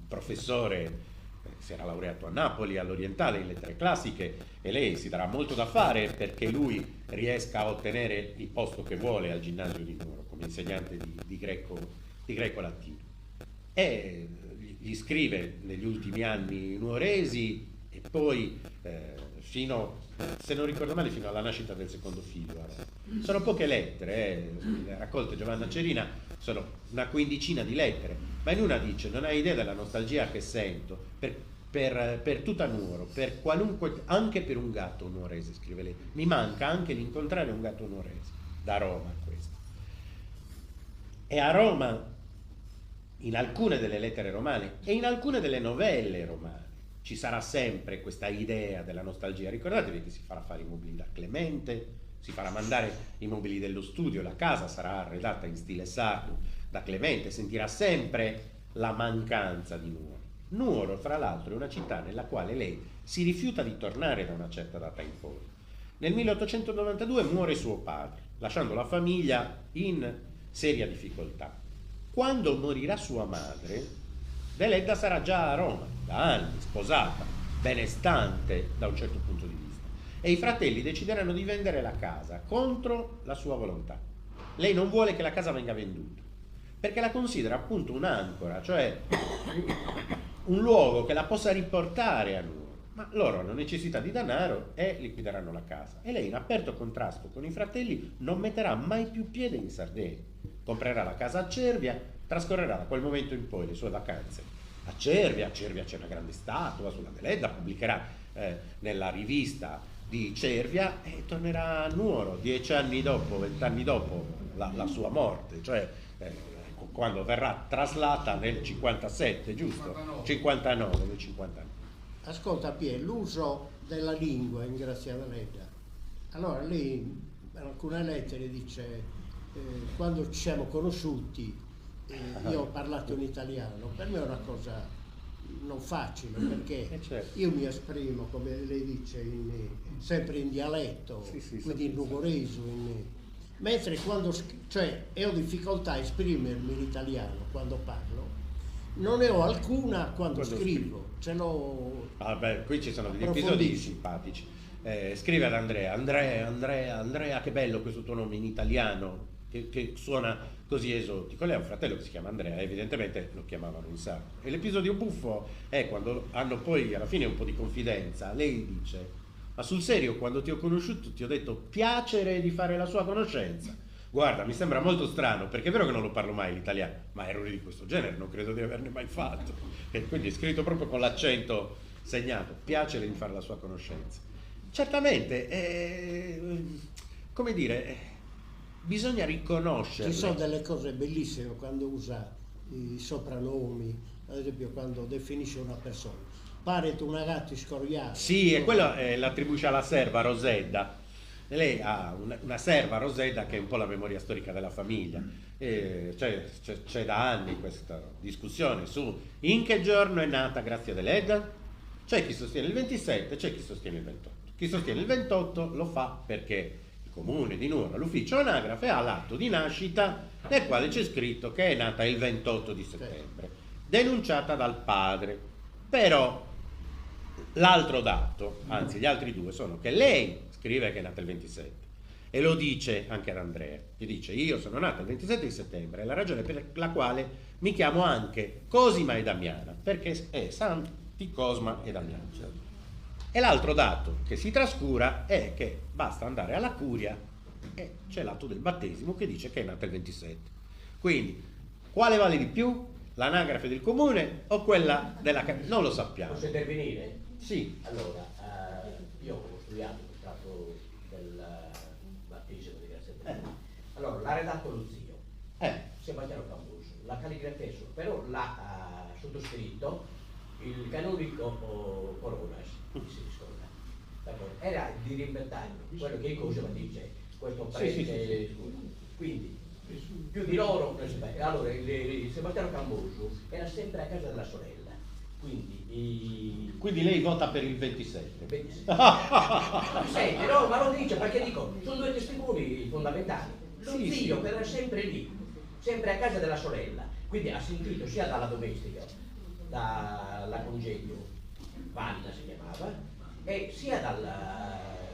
professore, si era laureato a Napoli all'Orientale in lettere classiche, e lei si darà molto da fare perché lui riesca a ottenere il posto che vuole al ginnasio di Nuoro come insegnante di greco latino. E gli scrive negli ultimi anni nuoresi e poi fino, se non ricordo male, fino alla nascita del secondo figlio. Sono poche lettere, le raccolte Giovanna Cerina sono una quindicina di lettere, ma in una dice: non hai idea della nostalgia che sento per tutta Nuoro, per qualunque, anche per un gatto nuorese, scrive lei, mi manca anche l'incontrare un gatto nuorese, da Roma questo. E a Roma, in alcune delle lettere romane e in alcune delle novelle romane, ci sarà sempre questa idea della nostalgia. Ricordatevi che si farà fare i mobili da Clemente, si farà mandare i mobili dello studio, la casa sarà arredata in stile sardo da Clemente, sentirà sempre la mancanza di Nuoro. Nuoro, fra l'altro, è una città nella quale lei si rifiuta di tornare da una certa data in poi. Nel 1892 muore suo padre, lasciando la famiglia in seria difficoltà. Quando morirà sua madre, Deledda sarà già a Roma, da anni, sposata, benestante da un certo punto di vista, e i fratelli decideranno di vendere la casa contro la sua volontà. Lei non vuole che la casa venga venduta, perché la considera appunto un'ancora, cioè un luogo che la possa riportare a Nuoro, ma loro hanno necessità di denaro e liquideranno la casa, e lei, in aperto contrasto con i fratelli, non metterà mai più piede in Sardegna. Comprerà la casa a Cervia, trascorrerà da quel momento in poi le sue vacanze a Cervia c'è una grande statua sulla Deledda, pubblicherà nella rivista di Cervia e tornerà a Nuoro 10 anni dopo, 20 anni dopo la sua morte, cioè quando verrà traslata nel 57, giusto? 59, nel 59. Ascolta Pier, l'uso della lingua in Grazia Deledda. Allora lei in alcune lettere dice quando ci siamo conosciuti io ho parlato in italiano, per me è una cosa non facile perché certo. Io mi esprimo, come lei dice, sempre in dialetto, quindi in nugoreso, mentre quando cioè ho difficoltà a esprimermi in italiano quando parlo, non ne ho alcuna quando scrivo. Ce l'ho. Qui ci sono degli episodi simpatici. Scrive ad Andrea, che bello questo tuo nome in italiano che suona così esotico. Lei ha un fratello che si chiama Andrea, evidentemente lo chiamavano in sardo. E l'episodio buffo è quando hanno poi alla fine un po' di confidenza. Lei dice: ma sul serio, quando ti ho conosciuto ti ho detto piacere di fare la sua conoscenza. Guarda, mi sembra molto strano, perché è vero che non lo parlo mai l'italiano, ma errori di questo genere non credo di averne mai fatto. E quindi è scritto proprio con l'accento segnato, piacere di fare la sua conoscenza. Certamente, come dire, bisogna riconoscere. Ci sono delle cose bellissime quando usa i sopranomi, ad esempio quando definisce una persona, pare tu una gatti scoriata. Sì, e quello l'attribuisce alla serva Rosedda. Lei ha una serva Rosedda che è un po' la memoria storica della famiglia. C'è da anni questa discussione su in che giorno è nata Grazia Deledda. C'è chi sostiene il 27, c'è chi sostiene il 28. Chi sostiene il 28 lo fa perché il comune di Nuoro, l'ufficio anagrafe, ha l'atto di nascita nel quale c'è scritto che è nata il 28 di settembre, denunciata dal padre. Però l'altro dato, anzi gli altri due, sono che lei scrive che è nata il 27 e lo dice anche ad Andrea, che dice io sono nata il 27 di settembre, è la ragione per la quale mi chiamo anche Cosima e Damiana, perché è Santi Cosma e Damiano. E l'altro dato che si trascura è che basta andare alla curia e c'è l'atto del battesimo che dice che è nata il 27. Quindi quale vale di più? L'anagrafe del comune o quella della... non lo sappiamo. Posso intervenire? Sì. Allora, io ho studiato il tratto del battesimo di Grazia Deledda. Allora, l'ha redatto lo zio, Sebastiano Cambuso, la calligrafia è sua, però l'ha sottoscritto il canonico Coronas, si scorda. D'accordo? Era di rimbeltaggio, quello che Cosima dice, questo prete, quindi più di loro non si fa. Allora il Sebastiano Cambuso era sempre a casa della sorella, quindi lei vota per il 27. Senti, no, ma lo dice perché dico, sono due testimoni fondamentali. Lo zio che era sempre lì, sempre a casa della sorella, quindi ha sentito sia dalla domestica, dalla congedo, Vanna si chiamava, e sia dal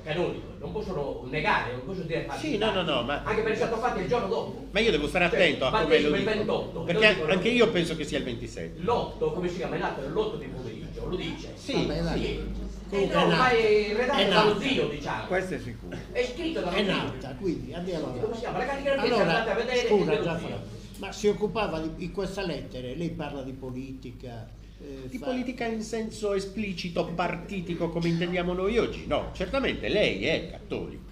canonico. Non possono negare, non possono dire sì, no, ma... anche perché è stato fatto il giorno dopo. Ma io devo stare attento a come lo dico, 28, perché anche io penso che sia il 27. L'8, come si chiama? È nato l'8 di pomeriggio, lo dice. Sì. No, ma è redatto dallo zio, diciamo. Questo è sicuro. È scritto dallo È zio. nata, quindi andiamo Come avanti. si chiama? La calligrafia che Allora, andate a vedere scusa, dello Giacomo, zio. ma si occupava di questa lettera, lei parla di politica. Di politica in senso esplicito, partitico, come intendiamo noi oggi? No, certamente lei è cattolica.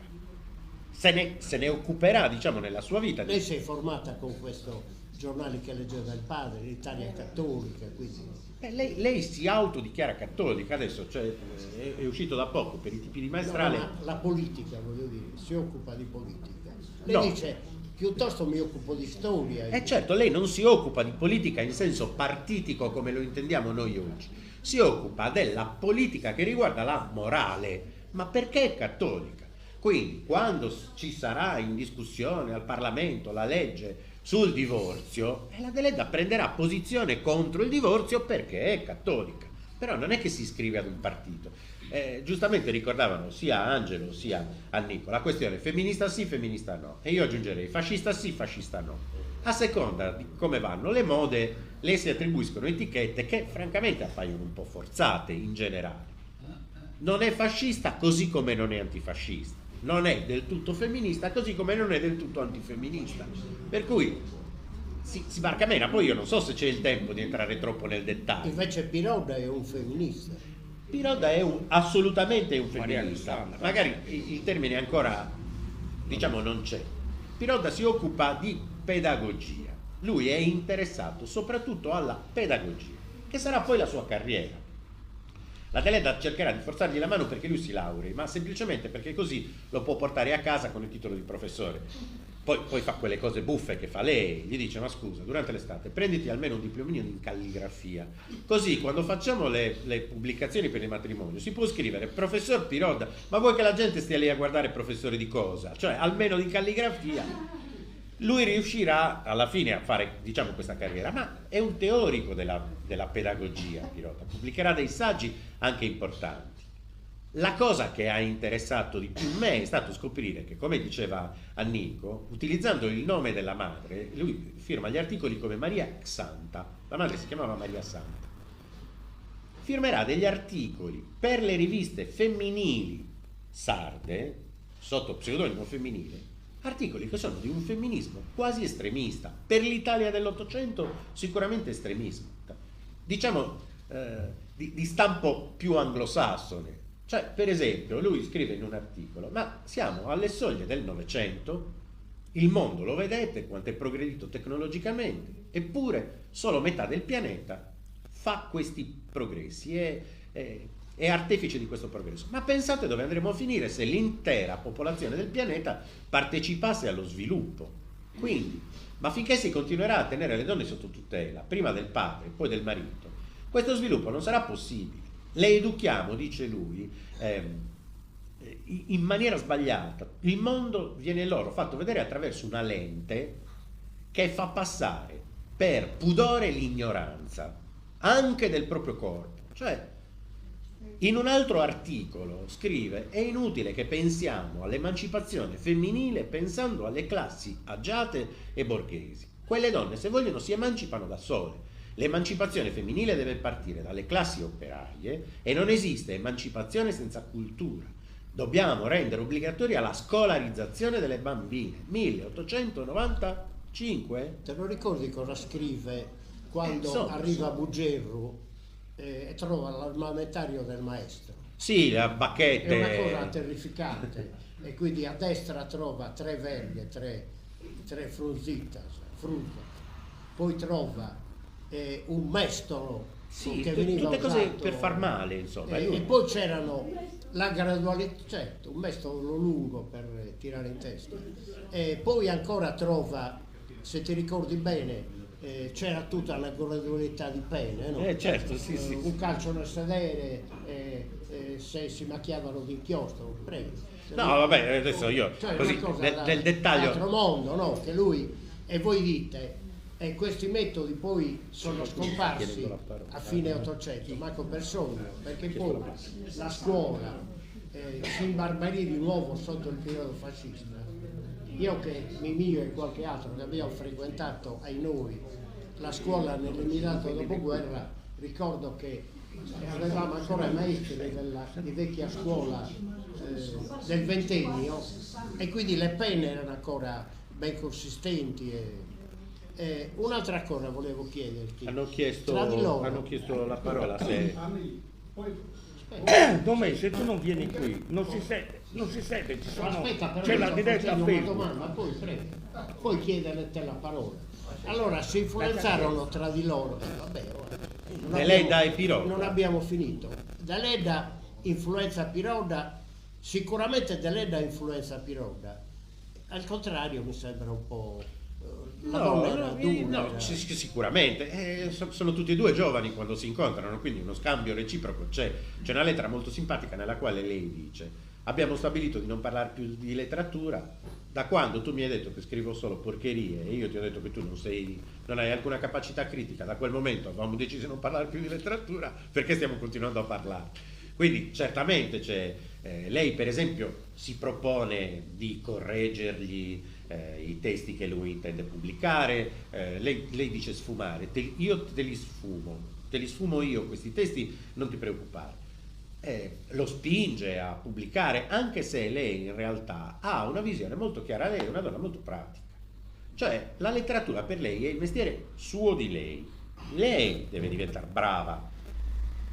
Se ne occuperà, diciamo, nella sua vita. Lei si è formata con questo giornale che leggeva il padre, l'Italia Cattolica, quindi... Lei si autodichiara cattolica, adesso è uscito da poco per i tipi di maestrale. No, ma la politica, voglio dire, si occupa di politica. Lei No. dice, piuttosto mi occupo di storia. Certo, lei non si occupa di politica in senso partitico come lo intendiamo noi oggi, si occupa della politica che riguarda la morale, ma perché è cattolica. Quindi quando ci sarà in discussione al Parlamento la legge sul divorzio, la Deledda prenderà posizione contro il divorzio perché è cattolica, però non è che si iscrive ad un partito. Giustamente ricordavano sia Angelo sia Annico la questione femminista sì, femminista no, e io aggiungerei fascista sì, fascista no. A seconda di come vanno le mode, le si attribuiscono etichette che francamente appaiono un po' forzate in generale. Non è fascista così come non è antifascista, non è del tutto femminista così come non è del tutto antifemminista, per cui si barcamena. Poi io non so se c'è il tempo di entrare troppo nel dettaglio. Invece Pirodda è un femminista. Pirodda è assolutamente un Maria femminista, Alessandra. magari il termine ancora, diciamo, non c'è. Pirodda si occupa di pedagogia, lui è interessato soprattutto alla pedagogia, che sarà poi la sua carriera. La Deledda cercherà di forzargli la mano perché lui si laurei, ma semplicemente perché così lo può portare a casa con il titolo di professore. Poi fa quelle cose buffe che fa lei, gli dice ma scusa, durante l'estate prenditi almeno un diplomino in calligrafia, così quando facciamo le pubblicazioni per il matrimonio si può scrivere professor Pirodda, ma vuoi che la gente stia lì a guardare professore di cosa? Cioè almeno di calligrafia. Lui riuscirà alla fine a fare, diciamo, questa carriera, ma è un teorico della pedagogia Pirodda, pubblicherà dei saggi anche importanti. La cosa che ha interessato di più me è stato scoprire che, come diceva Annico, utilizzando il nome della madre, lui firma gli articoli come Maria Santa, la madre si chiamava Maria Santa, firmerà degli articoli per le riviste femminili sarde, sotto pseudonimo femminile, articoli che sono di un femminismo quasi estremista, per l'Italia dell'Ottocento sicuramente estremista, diciamo di stampo più anglosassone. Cioè, per esempio, lui scrive in un articolo, ma siamo alle soglie del Novecento, il mondo lo vedete quanto è progredito tecnologicamente, eppure solo metà del pianeta fa questi progressi, è artefice di questo progresso. Ma pensate dove andremo a finire se l'intera popolazione del pianeta partecipasse allo sviluppo. Quindi, ma finché si continuerà a tenere le donne sotto tutela, prima del padre, poi del marito, questo sviluppo non sarà possibile. Le educhiamo, dice lui, in maniera sbagliata. Il mondo viene loro fatto vedere attraverso una lente che fa passare per pudore l'ignoranza anche del proprio corpo. Cioè, in un altro articolo scrive: è inutile che pensiamo all'emancipazione femminile pensando alle classi agiate e borghesi. Quelle donne, se vogliono, si emancipano da sole. L'emancipazione femminile deve partire dalle classi operaie e non esiste emancipazione senza cultura. Dobbiamo rendere obbligatoria la scolarizzazione delle bambine. 1895? Te lo ricordi cosa scrive quando arriva Bugerru e trova l'armamentario del maestro? Sì, la bacchette. È una cosa terrificante. E quindi a destra trova 3 verghe, 3 frutta. Poi trova un mestolo, sì, che veniva tutte usato, cose per far male, insomma. E poi c'erano la gradualità, certo, un mestolo lungo per tirare in testa. E poi ancora trova, se ti ricordi bene, c'era tutta la gradualità di pene, no? Certo, sì, sì. Un calcio nel sedere, se si macchiavano di inchiostro, prego. No, vabbè, adesso io, cioè, così, nel dettaglio... L'altro mondo, no? Che lui, e voi dite, e questi metodi poi sono scomparsi a fine 800, manco per sogno, perché poi la scuola si imbarbarì di nuovo sotto il periodo fascista. Io che Mimio e qualche altro che abbiamo frequentato ai noi la scuola nell'immediato dopoguerra, ricordo che avevamo ancora i maestri di vecchia scuola del ventennio, e quindi le penne erano ancora ben consistenti. Un'altra cosa volevo chiederti. Hanno chiesto la parola. Se... Domè, se tu non vieni qui, non si sente, Aspetta, però c'è la diretta a Facebook. domanda, poi prego, poi chiedere te la parola. Allora, si influenzarono tra di loro. Vabbè, Deledda e Piroda. Non abbiamo finito. Deledda influenza Piroda, sicuramente Deledda influenza Piroda. Al contrario, mi sembra un po'. Sicuramente. Sono tutti e due giovani quando si incontrano, quindi uno scambio reciproco c'è. C'è una lettera molto simpatica nella quale lei dice: abbiamo stabilito di non parlare più di letteratura da quando tu mi hai detto che scrivo solo porcherie e io ti ho detto che tu non hai alcuna capacità critica. Da quel momento avevamo deciso di non parlare più di letteratura, perché stiamo continuando a parlare. Quindi certamente c'è, lei per esempio si propone di correggergli i testi che lui intende pubblicare, lei dice sfumare, io te li sfumo io questi testi, non ti preoccupare. Lo spinge a pubblicare, anche se lei in realtà ha una visione molto chiara. Lei è una donna molto pratica, cioè la letteratura per lei è il mestiere suo di lei deve diventare brava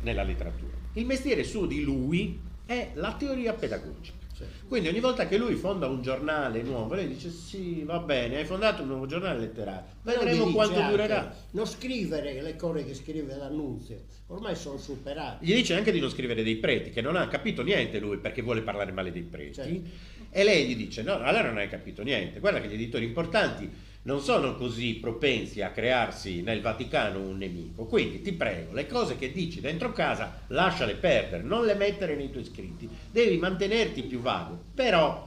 nella letteratura, il mestiere suo di lui è la teoria pedagogica. Quindi ogni volta che lui fonda un giornale nuovo, lei dice: sì, va bene, hai fondato un nuovo giornale letterario, vedremo quanto durerà. Non scrivere le cose che scrive l'Annunzio, ormai sono superate. Gli dice anche di non scrivere dei preti, che non ha capito niente lui, perché vuole parlare male dei preti. Certo. E lei gli dice: no, allora non hai capito niente, guarda che gli editori importanti non sono così propensi a crearsi nel Vaticano un nemico, quindi ti prego, le cose che dici dentro casa lasciale perdere, non le mettere nei tuoi scritti, devi mantenerti più vago. Però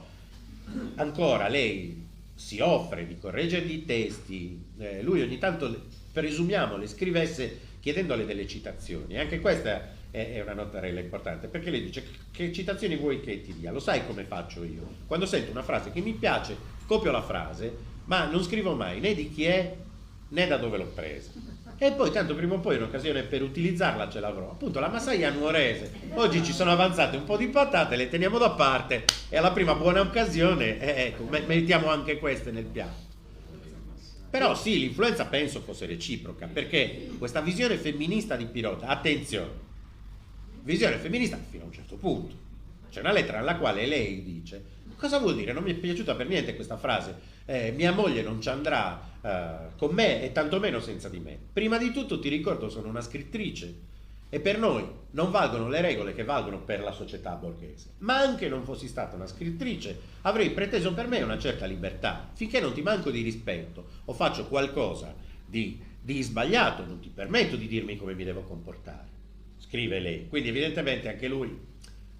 ancora lei si offre di correggergli i testi, lui ogni tanto, presumiamo, le scrivesse chiedendole delle citazioni. Anche questa è una notarella importante, perché lei dice: che citazioni vuoi che ti dia? Lo sai come faccio io? Quando sento una frase che mi piace, copio la frase, ma non scrivo mai né di chi è né da dove l'ho presa. E poi tanto prima o poi un'occasione per utilizzarla ce l'avrò. Appunto la massaia nuorese. Oggi ci sono avanzate un po' di patate, le teniamo da parte e alla prima buona occasione, ecco, mettiamo anche queste nel piatto. Però sì, l'influenza penso fosse reciproca, perché questa visione femminista di Piroda, attenzione, visione femminista fino a un certo punto. C'è una lettera nella quale lei dice: cosa vuol dire? Non mi è piaciuta per niente questa frase. Mia moglie non ci andrà con me e tantomeno senza di me. Prima di tutto ti ricordo, sono una scrittrice e per noi non valgono le regole che valgono per la società borghese, ma anche non fossi stata una scrittrice avrei preteso per me una certa libertà. Finché non ti manco di rispetto o faccio qualcosa di sbagliato, non ti permetto di dirmi come mi devo comportare, scrive lei. Quindi evidentemente anche lui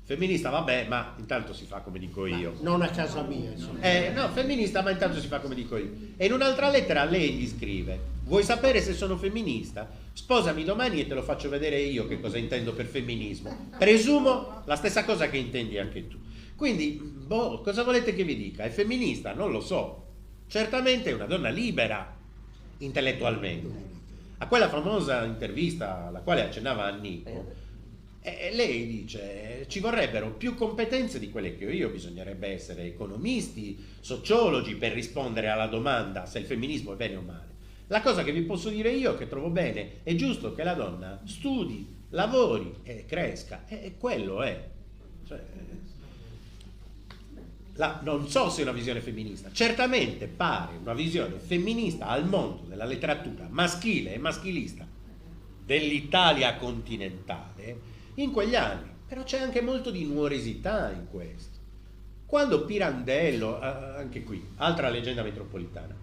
femminista, vabbè, ma intanto si fa come dico io. Non a casa mia, insomma. No, femminista, ma intanto si fa come dico io. E in un'altra lettera lei gli scrive: vuoi sapere se sono femminista? Sposami domani e te lo faccio vedere io che cosa intendo per femminismo. Presumo la stessa cosa che intendi anche tu. Quindi, cosa volete che vi dica? È femminista? Non lo so. Certamente è una donna libera intellettualmente. A quella famosa intervista alla quale accennava Annico, lei dice: ci vorrebbero più competenze di quelle che ho io, bisognerebbe essere economisti, sociologi per rispondere alla domanda se il femminismo è bene o male. La cosa che vi posso dire io, che trovo bene, è giusto che la donna studi, lavori e cresca, e quello è. Cioè, non so se è una visione femminista, certamente pare una visione femminista al mondo della letteratura maschile e maschilista dell'Italia continentale in quegli anni, però c'è anche molto di nuorosità in questo. Quando Pirandello, anche qui, altra leggenda metropolitana,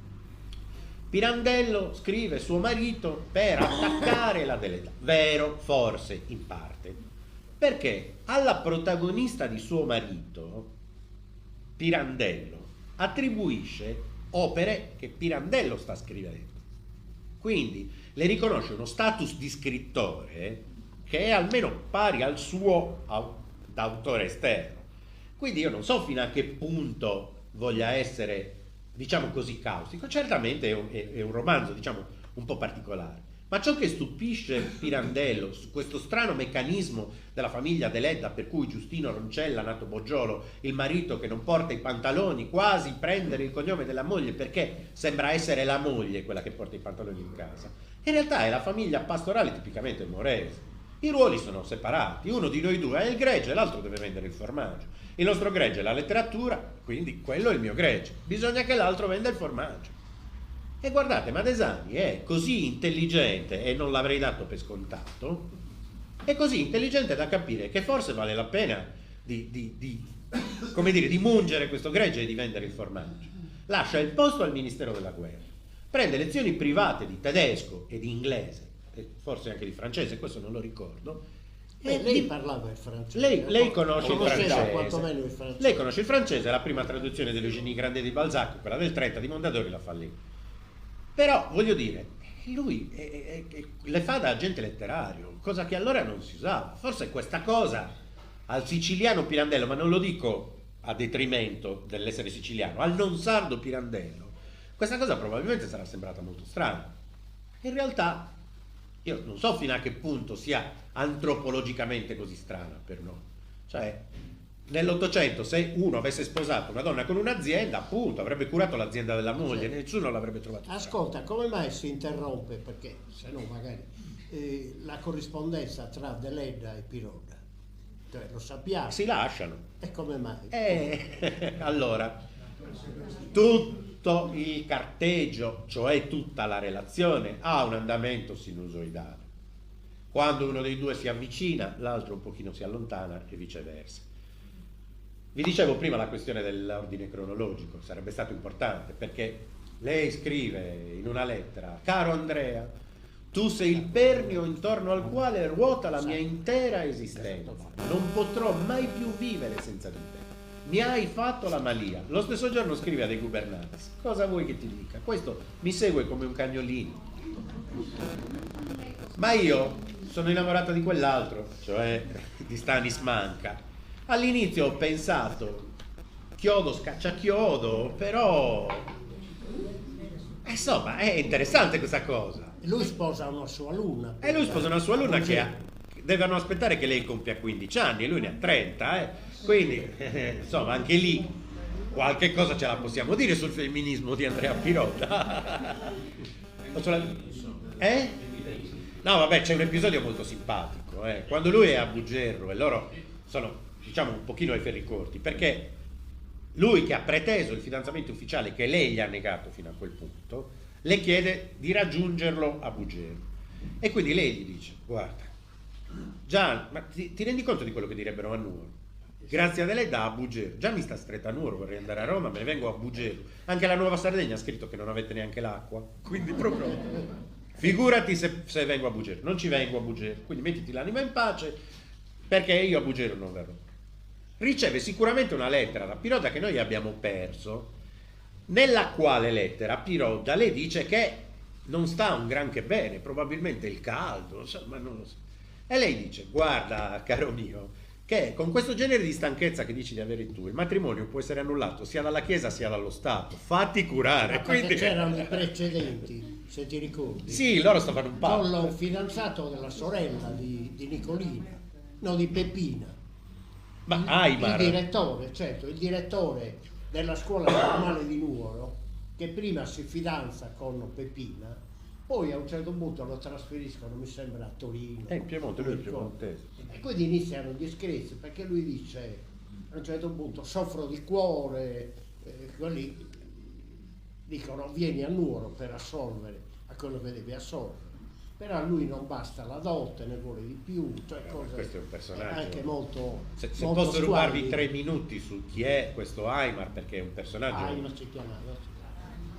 Pirandello scrive suo marito per attaccare la Deledda, vero, forse in parte, perché alla protagonista di suo marito Pirandello attribuisce opere che Pirandello sta scrivendo, quindi le riconosce uno status di scrittore che è almeno pari al suo d'autore esterno. Quindi io non so fino a che punto voglia essere, diciamo così, caustico. Certamente è un romanzo, diciamo, un po' particolare, ma ciò che stupisce Pirandello su questo strano meccanismo della famiglia Deledda, per cui Giustino Roncella, nato Boggiolo, il marito che non porta i pantaloni, quasi prendere il cognome della moglie perché sembra essere la moglie quella che porta i pantaloni in casa, in realtà è la famiglia pastorale tipicamente morese. I ruoli sono separati, uno di noi due è il gregge e l'altro deve vendere il formaggio. Il nostro gregge è la letteratura, quindi quello è il mio gregge, bisogna che l'altro venda il formaggio. E guardate, Madesani è così intelligente, e non l'avrei dato per scontato, è così intelligente da capire che forse vale la pena come dire, di mungere questo gregge e di vendere il formaggio. Lascia il posto al Ministero della Guerra, prende lezioni private di tedesco e di inglese, e forse anche di francese, questo non lo ricordo. Lei parlava il francese. Lei conosce il francese. Quantomeno il francese. Lei conosce il francese, la prima traduzione dell'Eugénie Grandet di Balzac, quella del 30 di Mondadori, la fa lei. Però, voglio dire, lui le fa da agente letterario, cosa che allora non si usava. Forse questa cosa al siciliano Pirandello, ma non lo dico a detrimento dell'essere siciliano, al non sardo Pirandello, questa cosa probabilmente sarà sembrata molto strana. In realtà io non so fino a che punto sia antropologicamente così strana per noi. Cioè, nell'Ottocento, se uno avesse sposato una donna con un'azienda, appunto, avrebbe curato l'azienda della moglie, nessuno l'avrebbe trovato. Ascolta, come mai si interrompe? Perché se no magari la corrispondenza tra Deledda e Piroda, cioè, lo sappiamo. Si lasciano. E come mai? Allora, tutto il carteggio, cioè tutta la relazione, ha un andamento sinusoidale. Quando uno dei due si avvicina, l'altro un pochino si allontana e viceversa. Vi dicevo prima la questione dell'ordine cronologico, sarebbe stato importante, perché lei scrive in una lettera: caro Andrea, tu sei il pernio intorno al quale ruota la mia intera esistenza, non potrò mai più vivere senza di te, mi hai fatto la malia. Lo stesso giorno scrive a De Gubernatis: cosa vuoi che ti dica? Questo mi segue come un cagnolino. Ma io sono innamorata di quell'altro, cioè di Stanis Manca. All'inizio ho pensato chiodo scaccia chiodo, però insomma è interessante questa cosa. E lui sposa una sua alunna. E lui sposa una sua alunna che devono aspettare che lei compia 15 anni e lui ne ha 30, quindi insomma anche lì qualche cosa ce la possiamo dire sul femminismo di Andrea Piroda. No, vabbè, c'è un episodio molto simpatico, quando lui è a Bugerro e loro sono, diciamo, un pochino ai ferri corti, perché lui, che ha preteso il fidanzamento ufficiale che lei gli ha negato fino a quel punto, le chiede di raggiungerlo a Bugero. E quindi lei gli dice: guarda, già, ma ti rendi conto di quello che direbbero a Nuoro? Grazie a lei da a Bugero, già mi sta stretta a Nuoro, vorrei andare a Roma, me ne vengo a Bugero. Anche la Nuova Sardegna ha scritto che non avete neanche l'acqua, quindi proprio figurati se vengo a Bugero. Non ci vengo a Bugero, quindi mettiti l'anima in pace, perché io a Bugero non verrò. Riceve sicuramente una lettera da Piroda che noi abbiamo perso, nella quale lettera Piroda le dice che non sta un granché bene, probabilmente il caldo, ma non lo so. E lei dice: guarda, caro mio, che con questo genere di stanchezza che dici di avere tu, il matrimonio può essere annullato sia dalla Chiesa sia dallo Stato, fatti curare. Quindi c'erano i precedenti, se ti ricordi. Sì, loro stavano un po'. Con il fidanzato della sorella di Nicolina, no, di Peppina. Ma Aimar. Il direttore, certo, il direttore della scuola normale di Nuoro, che prima si fidanza con Peppina, poi a un certo punto lo trasferiscono, mi sembra, a Torino. In Piemonte, lui è piemontese. E quindi iniziano gli scherzi, perché lui dice a un certo punto: soffro di cuore, quelli dicono: vieni a Nuoro per assolvere a quello che devi assolvere. Però a lui non basta la dote, ne vuole di più, cioè cose questo è un personaggio anche molto. Se molto posso rubarvi squalidi. 3 minuti su chi è questo Aimar, perché è un personaggio Aimar si chiamava.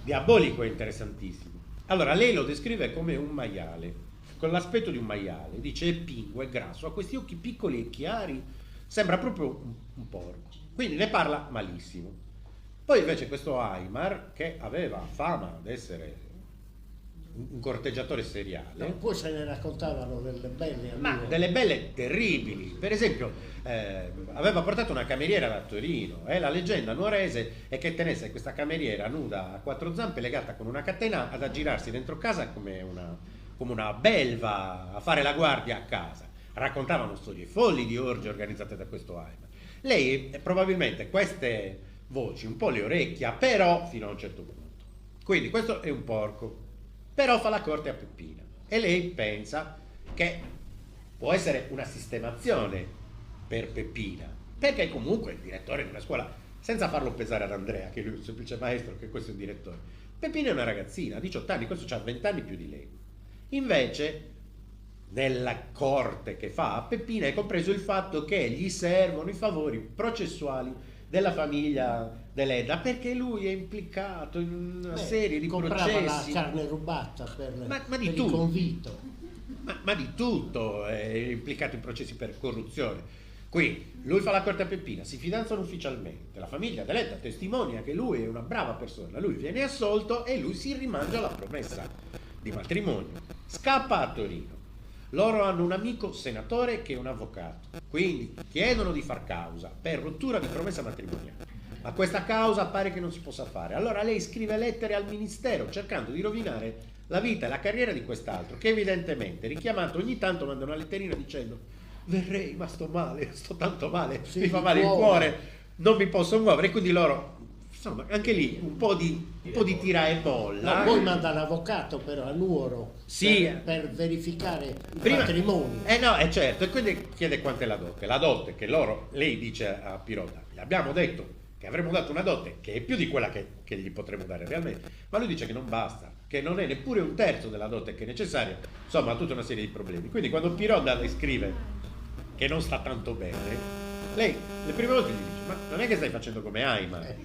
diabolico e interessantissimo. Allora, lei lo descrive come un maiale, con l'aspetto di un maiale, dice: è pingue, è grasso, ha questi occhi piccoli e chiari, sembra proprio un porco. Quindi ne parla malissimo. Poi invece questo Aimar, che aveva fama di essere un corteggiatore seriale, Poi se ne raccontavano delle belle a ma Nuoro. delle belle terribili. Per esempio, aveva portato una cameriera da Torino, e la leggenda nuorese è che tenesse questa cameriera nuda a 4 zampe, legata con una catena, ad aggirarsi dentro casa come una belva, a fare la guardia a casa. Raccontavano storie folli di orge organizzate da questo Aimar. Lei probabilmente queste voci un po' le orecchia, però fino a un certo punto. Quindi questo è un porco, però fa la corte a Peppina, e lei pensa che può essere una sistemazione per Peppina, perché comunque è il direttore di una scuola, senza farlo pesare ad Andrea, che lui è un semplice maestro, che questo è il direttore. Peppina è una ragazzina, 18 anni, questo ha 20 anni più di lei. Invece, nella corte che fa a Peppina è compreso il fatto che gli servono i favori processuali della famiglia Deledda, perché lui è implicato in una serie di comprava processi. la carne rubata per Ma di il tutto. convito. Ma di tutto, è implicato in processi per corruzione. Qui lui fa la corte a Peppina, si fidanzano ufficialmente, la famiglia Deledda testimonia che lui è una brava persona, lui viene assolto e lui si rimangia la promessa di matrimonio, scappa a Torino. Loro hanno un amico senatore che è un avvocato, quindi chiedono di far causa per rottura di promessa matrimoniale, ma questa causa pare che non si possa fare. Allora lei scrive lettere al ministero cercando di rovinare la vita e la carriera di quest'altro, che evidentemente, richiamato ogni tanto, manda una letterina dicendo: verrei, ma sto male, sto tanto male, Sì, mi fa male il cuore, non mi posso muovere. E quindi loro, insomma, anche lì un po' di tira e molla. Ma poi manda l'avvocato però a Nuoro, Sì. per verificare i Prima- patrimoni. No, è certo, e quindi chiede quanto è la dote. La dote che lei dice a Piroda: gli abbiamo detto che avremmo dato una dote che è più di quella che gli potremmo dare realmente, ma lui dice che non basta, che non è neppure un terzo della dote che è necessaria, insomma ha tutta una serie di problemi. Quindi quando Piroda le scrive che non sta tanto bene, lei le prime volte gli dice: ma non è che stai facendo come Aimar,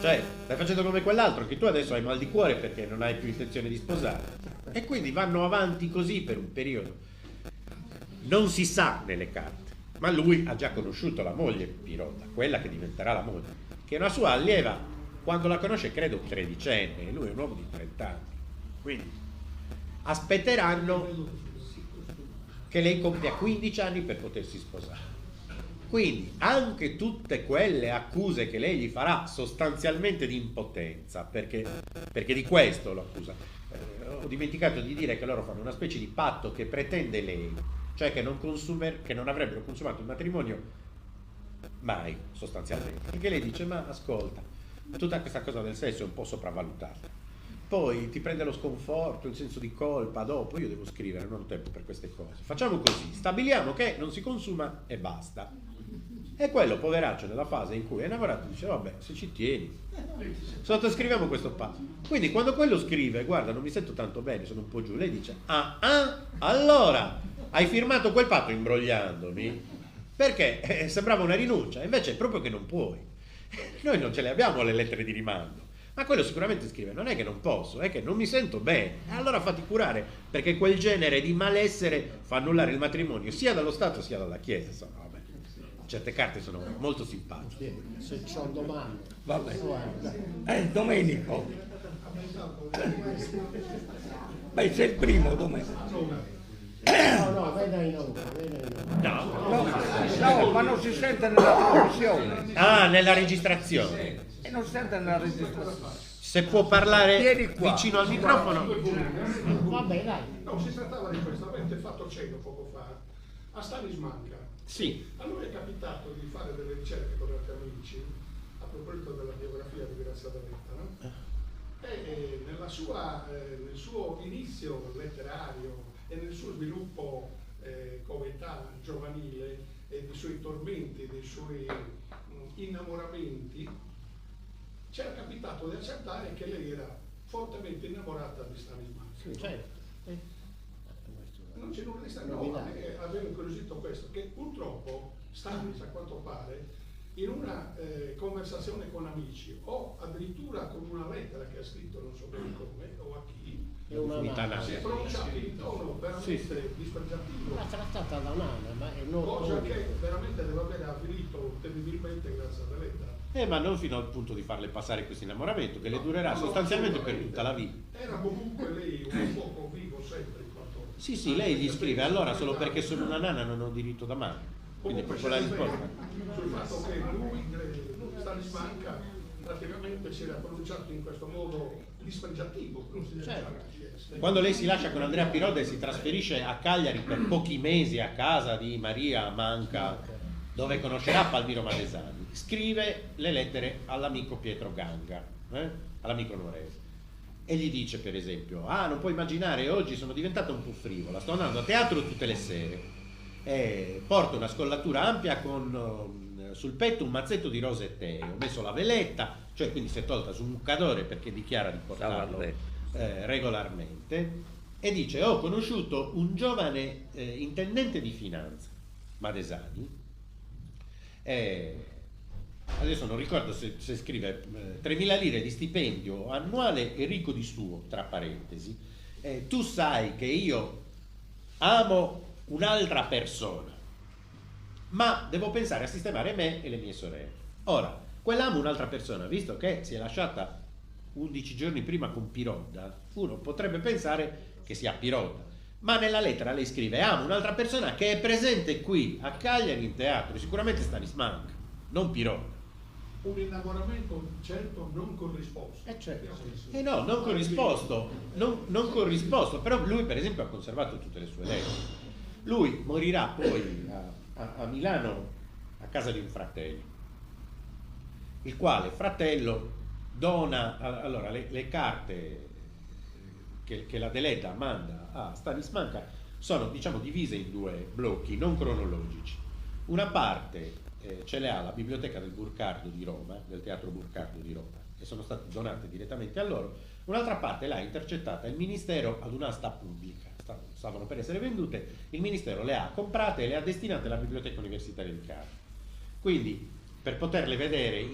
cioè stai facendo come quell'altro, che tu adesso hai mal di cuore perché non hai più intenzione di sposare. E quindi vanno avanti così per un periodo. Non si sa nelle carte, ma lui ha già conosciuto la moglie Piroda, quella che diventerà la moglie, che è una sua allieva, quando la conosce credo 13enne, e lui è un uomo di 30 anni. Quindi aspetteranno che lei compia 15 anni per potersi sposare. Quindi anche tutte quelle accuse che lei gli farà, sostanzialmente di impotenza, perché di questo lo accusa. Ho dimenticato di dire che loro fanno una specie di patto che pretende lei, cioè che non avrebbero consumato il matrimonio mai, sostanzialmente. Perché lei dice: ma ascolta, tutta questa cosa del sesso è un po' sopravvalutata. Poi ti prende lo sconforto, il senso di colpa, dopo io devo scrivere, non ho tempo per queste cose. Facciamo così, stabiliamo che non si consuma e basta. E quello, poveraccio, nella fase in cui è innamorato, dice vabbè, se ci tieni, sottoscriviamo questo patto. Quindi quando quello scrive, guarda, non mi sento tanto bene, sono un po' giù, lei dice, allora, hai firmato quel patto imbrogliandomi? Perché sembrava una rinuncia, invece è proprio che non puoi. Noi non ce le abbiamo le lettere di rimando. Ma quello sicuramente scrive, non è che non posso, è che non mi sento bene. E allora fatti curare, perché quel genere di malessere fa annullare il matrimonio sia dallo Stato sia dalla Chiesa. Insomma, vabbè. Certe carte sono molto simpatiche. Se c'ho domande. Vabbè. Domenico. Beh, sei il primo, Domenico. No, veda in onda. No, ma non si sente nella trasmissione. Ah, nella registrazione. E non si sente nella registrazione. Se può parlare Vieni qua. vicino al microfono. Vabbè, dai. No, si trattava di questo, avete fatto cenno poco fa a Stanis Manca. Sì. A noi è capitato di fare delle ricerche con altri amici a proposito della biografia di Grazia D'Avetta, no? E nel suo inizio letterario e nel suo sviluppo come età giovanile e dei suoi tormenti, dei suoi innamoramenti, c'era capitato di accertare che lei era fortemente innamorata di Stanis Manca. Sì, certo. Non c'è nulla di strano, no, avevo incuriosito questo, che purtroppo Stanis, a quanto pare, in una conversazione con amici o addirittura con una lettera che ha scritto non so bene come o a chi, si è pronunciato in tono veramente dispregiativo. L'ha trattata da nana, ma è non cosa che veramente deve aver avvilito terribilmente grazie alla lettera. Ma non fino al punto di farle passare questo innamoramento, che le durerà sostanzialmente per tutta la vita. Era comunque lei un fuoco vivo sempre in quanto... Sì, lei gli scrive, allora solo perché sono una nana non ho diritto d'amare. Quindi è proprio la risposta. Sul fatto che lui, Stanis Manca, praticamente si era pronunciato in questo modo dispregiativo. Quando lei si lascia con Andrea Piroda e si trasferisce a Cagliari per pochi mesi a casa di Maria Manca, dove conoscerà Palmiro Madesani, scrive le lettere all'amico Pietro Ganga, all'amico nuorese, e gli dice per esempio, non puoi immaginare, oggi sono diventata un po' frivola, sto andando a teatro tutte le sere, porto una scollatura ampia con sul petto un mazzetto di rose e tè, ho messo la veletta, cioè quindi si è tolta su un muccadore perché dichiara di portarlo regolarmente, e dice, ho conosciuto un giovane intendente di finanza, Madesani, adesso non ricordo se scrive 3.000 lire di stipendio annuale e ricco di suo, tra parentesi, tu sai che io amo un'altra persona, ma devo pensare a sistemare me e le mie sorelle. Ora, quell'amo un'altra persona, visto che si è lasciata 11 giorni prima con Pirodda, uno potrebbe pensare che sia Pirodda, ma nella lettera lei scrive, amo un'altra persona che è presente qui a Cagliari in teatro, sicuramente Stanis Manca, non Pirodda. Un innamoramento certo non corrisposto. Certo. No, non corrisposto, non corrisposto, però lui per esempio ha conservato tutte le sue lettere. Lui morirà poi a Milano a casa di un fratello, il quale fratello dona, allora le carte che la Deledda manda a Stanis Manca sono diciamo divise in due blocchi non cronologici. Una parte ce le ha la biblioteca del Burcardo di Roma, del Teatro Burcardo di Roma, e sono state donate direttamente a loro. Un'altra parte l'ha intercettata il Ministero ad un'asta pubblica, stavano per essere vendute, il Ministero le ha comprate e le ha destinate alla Biblioteca Universitaria di Capri. Quindi per poterle vedere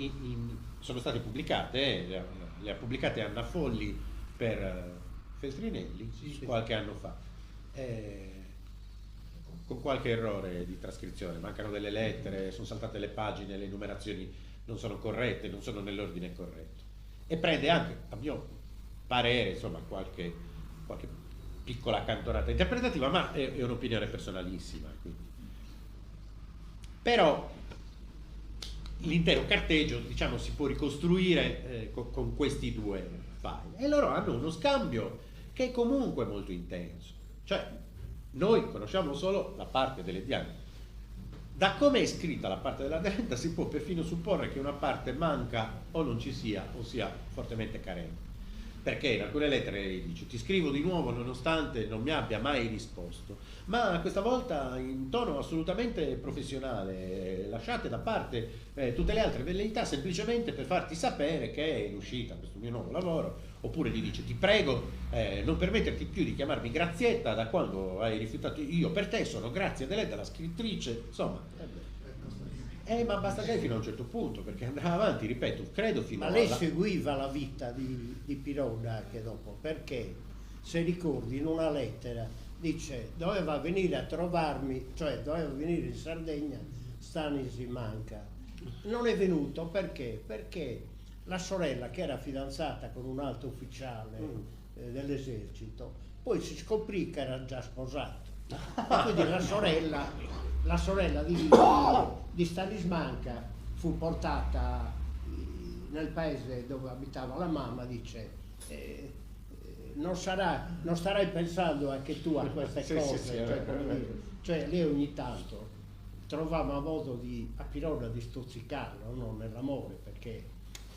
sono state pubblicate, le ha pubblicate Anna Folli per Feltrinelli qualche anno fa, con qualche errore di trascrizione, mancano delle lettere, sono saltate le pagine, le numerazioni non sono corrette, non sono nell'ordine corretto, e prende anche, a mio parere, insomma, qualche piccola cantonata interpretativa, ma è un'opinione personalissima, quindi. Però l'intero carteggio, diciamo, si può ricostruire con questi due file, e loro hanno uno scambio che è comunque molto intenso, cioè noi conosciamo solo la parte delle Diane. Da come è scritta la parte della Deledda si può perfino supporre che una parte manca o non ci sia o sia fortemente carente. perché in alcune lettere dice: ti scrivo di nuovo nonostante non mi abbia mai risposto, ma questa volta in tono assolutamente professionale, lasciate da parte tutte le altre velleità semplicemente per farti sapere che è in uscita questo mio nuovo lavoro. Oppure gli dice: ti prego non permetterti più di chiamarmi Grazietta da quando hai rifiutato, io per te sono Grazia Deledda, la scrittrice, insomma. Ma basta che fino a un certo punto, perché andrà avanti, ripeto, credo fino Ma lei seguiva la vita di Pironda anche dopo, perché se ricordi in una lettera dice doveva venire a trovarmi, cioè doveva venire in Sardegna, Stanisi manca. Non è venuto perché? Perché la sorella, che era fidanzata con un alto ufficiale dell'esercito, poi si scoprì che era già sposato. E quindi la sorella di Stanismanca fu portata nel paese dove abitava la mamma, dice non starai pensando anche tu a queste cose, cioè lei ogni tanto trovava modo a Pironda di stuzzicarlo, non nell'amore, perché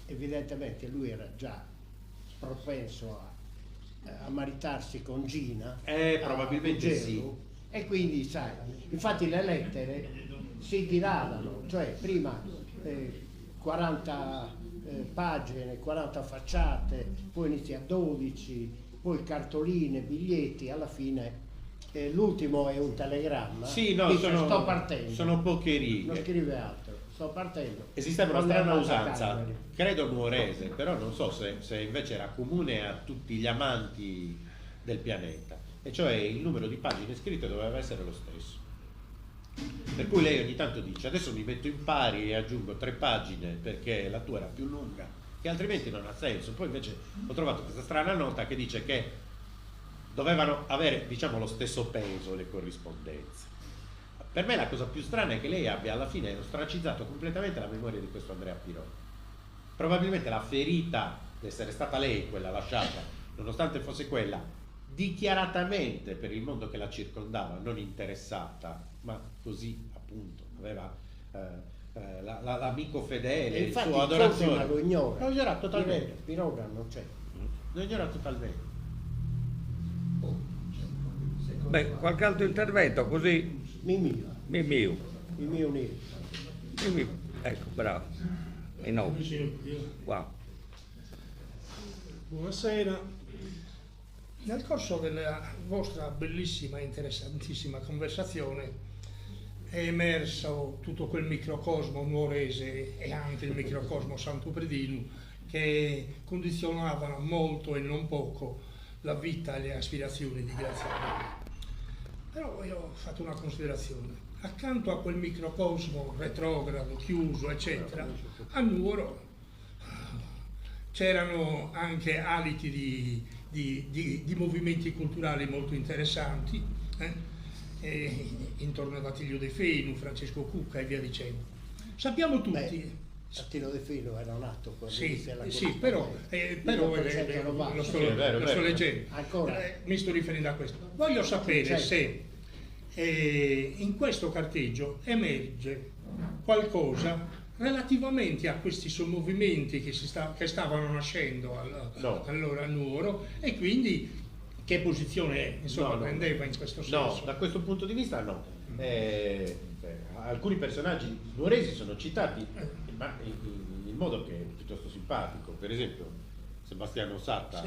evidentemente lui era già propenso a maritarsi con Gina, probabilmente sì. E quindi sai, infatti le lettere si diradano, cioè prima 40 pagine, 40 facciate, poi inizia a 12, poi cartoline, biglietti, alla fine l'ultimo è un telegramma. Sì, no, dice, sto partendo. Sono poche righe. Non scrive altro, sto partendo. Esisteva una strana usanza, credo nuorese, però non so se invece era comune a tutti gli amanti del pianeta, e cioè il numero di pagine scritte doveva essere lo stesso. Per cui lei ogni tanto dice: adesso mi metto in pari e aggiungo 3 pagine perché la tua era più lunga, che altrimenti non ha senso. Poi invece ho trovato questa strana nota che dice che dovevano avere, diciamo, lo stesso peso le corrispondenze. Per me la cosa più strana è che lei abbia alla fine ostracizzato completamente la memoria di questo Andrea Piron. Probabilmente la ferita di essere stata lei quella lasciata, nonostante fosse quella dichiaratamente per il mondo che la circondava non interessata, ma così appunto aveva l'amico fedele, il suo adoratore, lo ignora totalmente. Pironda non c'è, lo ignora totalmente. Beh, qualche altro intervento così? Mimio. Ecco, bravo. E no. Wow. Buonasera. Nel corso della vostra bellissima e interessantissima conversazione è emerso tutto quel microcosmo nuorese e anche il microcosmo santupredino che condizionavano molto e non poco la vita e le aspirazioni di Graziano. Però io ho fatto una considerazione: accanto a quel microcosmo retrogrado, chiuso, eccetera, a Nuoro c'erano anche aliti di movimenti culturali molto interessanti, intorno ad Attilio De Fenu, Francesco Cucca e via dicendo. Sappiamo tutti. Attilio De Fenu era nato quando però lo sto leggendo. Ancora. Mi sto riferendo a questo. Voglio sapere se in questo carteggio emerge qualcosa relativamente a questi sommovimenti che stavano nascendo allora a Nuoro, e quindi che posizione prendeva in questo senso? No, da questo punto di vista no. Alcuni personaggi nuoresi sono citati, ma in modo che è piuttosto simpatico. Per esempio Sebastiano Satta.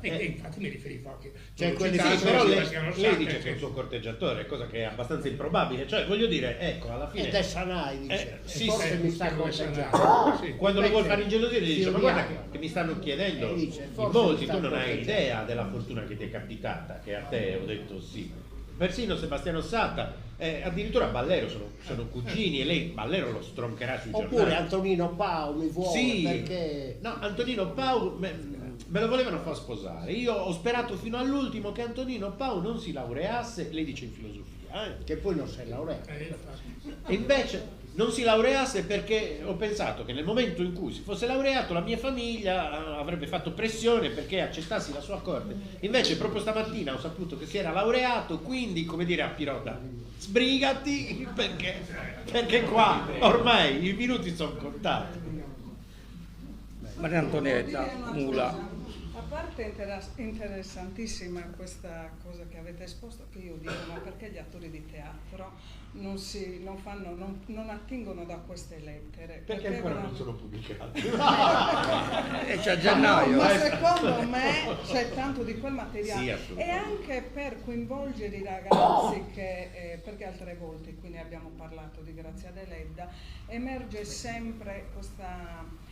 E infatti mi riferivo anche però lei dice che è un suo corteggiatore, cosa che è abbastanza improbabile, cioè voglio dire, ecco, alla fine ed è Sanai, dice forse mi sta corteggiando. Quando lo vuol fare ingelosire dice: ma guarda che mi stanno chiedendo in molti, tu non hai idea della fortuna che ti è capitata, che a te ho detto sì. Persino Sebastiano Satta, addirittura Ballero sono cugini, e lei Ballero lo stroncherà sui giornali. Oppure Antonino Pau mi vuole, perché no, Antonino Pau me lo volevano far sposare. Io ho sperato fino all'ultimo che Antonino Pau non si laureasse, lei dice in filosofia, che poi non si è laureato. E invece non si laureasse perché ho pensato che nel momento in cui si fosse laureato la mia famiglia avrebbe fatto pressione perché accettassi la sua corte. Invece proprio stamattina ho saputo che si era laureato, quindi, come dire a Pironda, sbrigati perché qua ormai i minuti sono contati. Maria Antonietta Mula. parte interessantissima questa cosa che avete esposto, che io dico, ma perché gli attori di teatro non attingono da queste lettere? Perché ancora non sono pubblicati. E c'è gennaio. Ma secondo me c'è tanto di quel materiale, Sì, e anche per coinvolgere i ragazzi perché altre volte, qui ne abbiamo parlato di Grazia Deledda, emerge sempre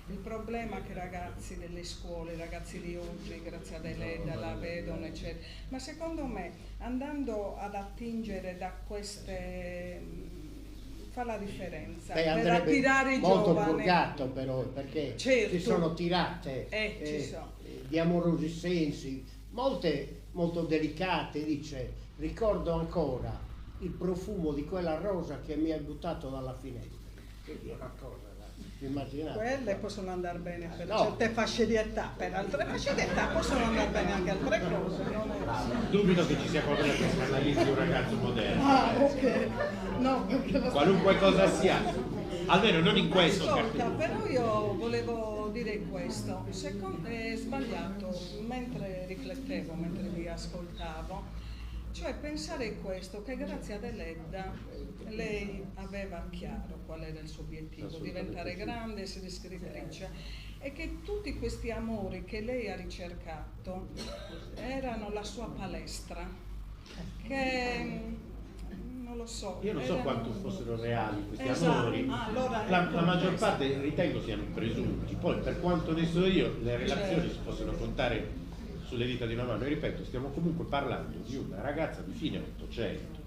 il problema che i ragazzi delle scuole, i ragazzi di oggi, Grazia Deledda, la vedono, eccetera. Ma secondo me, andando ad attingere da queste, fa la differenza. Per attirare i molto giovani. purgato però, perché Certo. ci sono tirate Ci sono. di amorosi sensi, molte molto delicate. Dice: ricordo ancora il profumo di quella rosa che mi hai buttato dalla finestra. Quindi è una cosa, immaginate. Quelle possono andare bene per No. certe fasce di età, per altre fasce di età possono andare bene anche altre cose. Non è... Dubito che ci sia qualcosa che scandalizzi un ragazzo moderno. Ah, ok. No, perché lo Qualunque cosa sia, almeno non in questo. Ascolta, però io volevo dire questo, è sbagliato, mentre riflettevo, mentre vi ascoltavo, cioè pensare questo, che Grazia Deledda, lei aveva chiaro qual era il suo obiettivo, diventare grande, essere scrittrice, e che tutti questi amori che lei ha ricercato erano la sua palestra, che non lo so. Io non so quanto fossero reali questi Esatto. amori, Allora, la maggior parte ritengo siano presunti, poi per quanto ne so io le relazioni Certo. si possono contare sulle dita di una mano, e ripeto, stiamo comunque parlando di una ragazza di fine 800.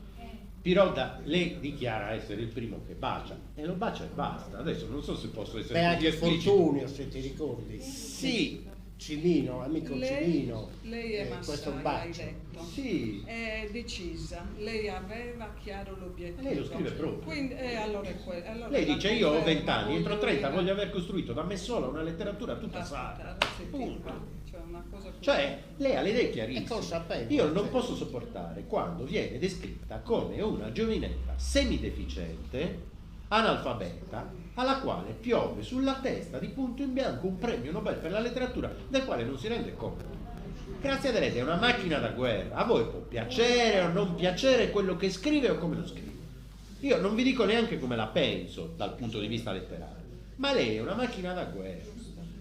Piroda le dichiara essere il primo che bacia, e lo bacia e basta. Adesso non so se posso essere Beh, anche esplicito. Fortunio, se ti ricordi. Sì, Cimino, amico Cimino. Lei è questo Massai, l'hai bacio. detto. sì. È decisa, lei aveva chiaro l'obiettivo. Lei lo scrive proprio. Quindi, allora è allora Lei la dice: io ho confermo, 20 anni, entro 30 dire- voglio aver costruito da me sola una letteratura tutta Basta, sacra. sì, Punto. cioè una cosa così. Cioè, lei ha le idee È chiarissime. consapevole, Io non cioè. posso sopportare quando viene descritta come una giovinetta semideficiente, analfabeta, alla quale piove sulla testa di punto in bianco un premio Nobel per la letteratura del quale non si rende conto. Grazia Deledda è una macchina da guerra. A voi può piacere o non piacere quello che scrive o come lo scrive. Io non vi dico neanche come la penso dal punto di vista letterario, ma lei è una macchina da guerra.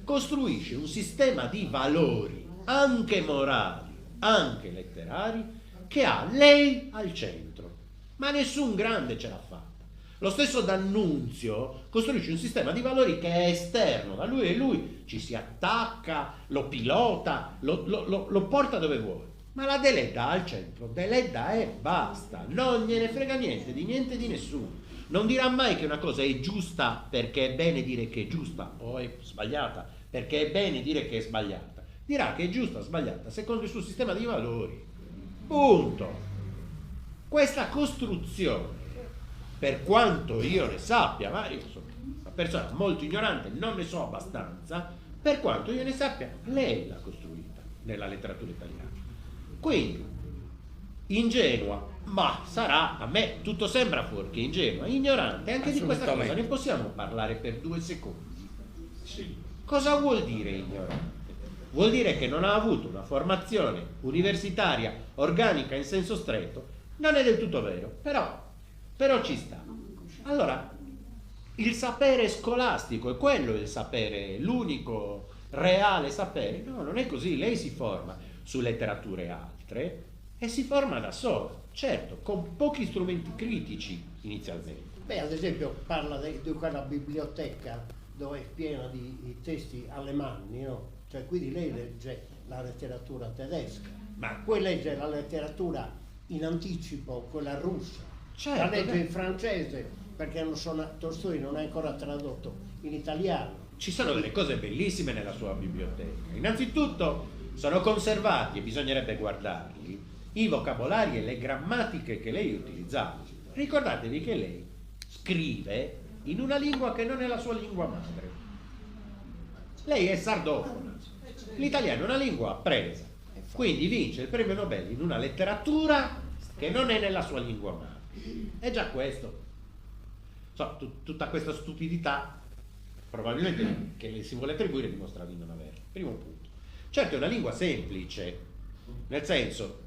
Costruisce un sistema di valori, anche morali, anche letterari, che ha lei al centro. Ma nessun grande ce l'ha fatta. Lo stesso D'Annunzio costruisce un sistema di valori che è esterno da lui, e lui ci si attacca, lo pilota, lo porta dove vuole. Ma la Deledda al centro, Deledda è basta, non gliene frega niente di nessuno. Non dirà mai che una cosa è giusta perché è bene dire che è giusta, o è sbagliata perché è bene dire che è sbagliata. Dirà che è giusta o sbagliata secondo il suo sistema di valori. Punto. Questa costruzione, per quanto io ne sappia, ma io sono una persona molto ignorante, non ne so abbastanza, per quanto io ne sappia, lei l'ha costruita nella letteratura italiana. Quindi, ingenua, ma sarà, a me tutto sembra fuorché ingenua, ignorante, anche di questa cosa Assolutamente. ne possiamo parlare per 2 secondi. Cosa vuol dire ignorante? Vuol dire che non ha avuto una formazione universitaria organica in senso stretto. Non è del tutto vero, però ci sta. Allora, il sapere scolastico è quello il sapere, l'unico reale sapere? No, non è così. Lei si forma su letterature altre e si forma da sola, certo, con pochi strumenti critici inizialmente. Beh, ad esempio parla di quella biblioteca dove è piena di testi alemanni, no? Cioè, quindi lei legge la letteratura tedesca, Ma poi legge la letteratura in anticipo, quella russa, certo, la legge in francese, perché Tolstoi non è ancora tradotto in italiano. ci sono delle cose bellissime nella sua biblioteca. Innanzitutto sono conservati, e bisognerebbe guardarli, i vocabolari e le grammatiche che lei utilizzava. Ricordatevi che lei scrive in una lingua che non è la sua lingua madre. Lei è sardofona, l'italiano è una lingua appresa, quindi vince il premio Nobel in una letteratura che non è nella sua lingua madre. È già questo. Tutta questa stupidità probabilmente che le si vuole attribuire dimostra di non averla. Primo punto. Certo è una lingua semplice, nel senso,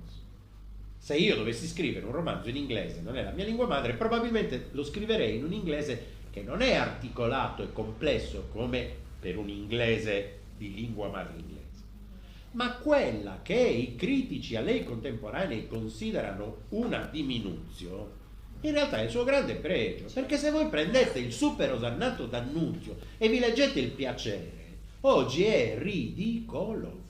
se io dovessi scrivere un romanzo in inglese, non è la mia lingua madre, probabilmente lo scriverei in un inglese che non è articolato e complesso come per un inglese di lingua madre inglese, ma quella che i critici a lei contemporanei considerano una diminuzione, in realtà è il suo grande pregio, perché se voi prendete il super osannato D'Annunzio e vi leggete il piacere, oggi è ridicolo,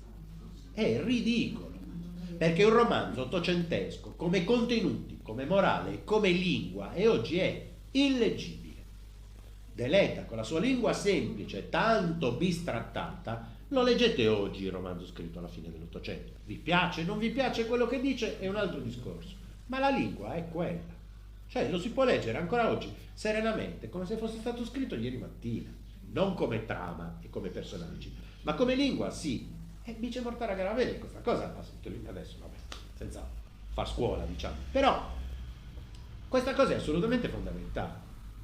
perché un romanzo ottocentesco come contenuti, come morale, come lingua, e oggi è illeggibile. Deledda con la sua lingua semplice, tanto bistrattata, lo leggete oggi il romanzo scritto alla fine dell'Ottocento. Vi piace, non vi piace quello che dice, è un altro discorso, ma la lingua è quella. Cioè lo si può leggere ancora oggi serenamente, come se fosse stato scritto ieri mattina, non come trama e come personaggi, ma come lingua sì. E Bice Mortara Garavelli questa cosa la sottolinea adesso, vabbè, senza far scuola, diciamo. Però questa cosa è assolutamente fondamentale.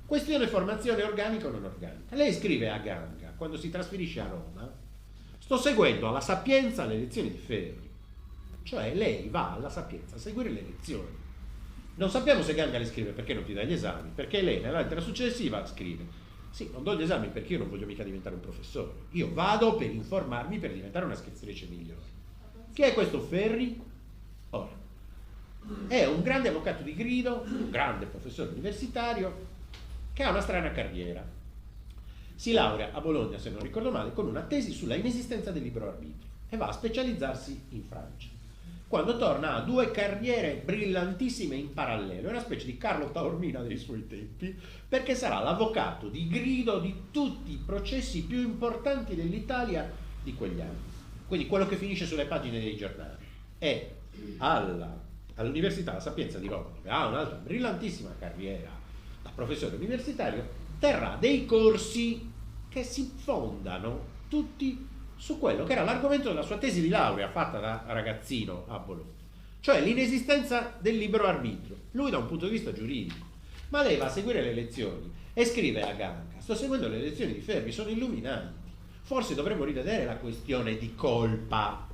Questione formazione organica o non organica. Lei scrive a Ganga, quando si trasferisce a Roma, sto seguendo alla Sapienza le lezioni di Ferri. Cioè lei va alla Sapienza a seguire le lezioni. Non sappiamo se Ganga le scrive perché non ti dà gli esami, perché lei nella lettera successiva scrive: sì, non do gli esami perché io non voglio mica diventare un professore, io vado per informarmi per diventare una scrittrice migliore. Chi è questo Ferri? Ora, è un grande avvocato di grido, un grande professore universitario che ha una strana carriera. Si laurea a Bologna, se non ricordo male, con una tesi sulla inesistenza del libero arbitrio e va a specializzarsi in Francia. Quando torna ha 2 carriere brillantissime in parallelo, è una specie di Carlo Taormina dei suoi tempi, perché sarà l'avvocato di grido di tutti i processi più importanti dell'Italia di quegli anni. Quindi quello che finisce sulle pagine dei giornali. E all'Università La Sapienza di Roma, dove ha un'altra brillantissima carriera da professore universitario, terrà dei corsi che si fondano tutti su quello che era l'argomento della sua tesi di laurea fatta da ragazzino a Bologna, cioè l'inesistenza del libero arbitrio, lui da un punto di vista giuridico. Ma lei va a seguire le lezioni e scrive a Ganga: sto seguendo le lezioni di Ferri, sono illuminanti, forse dovremmo rivedere la questione di colpa,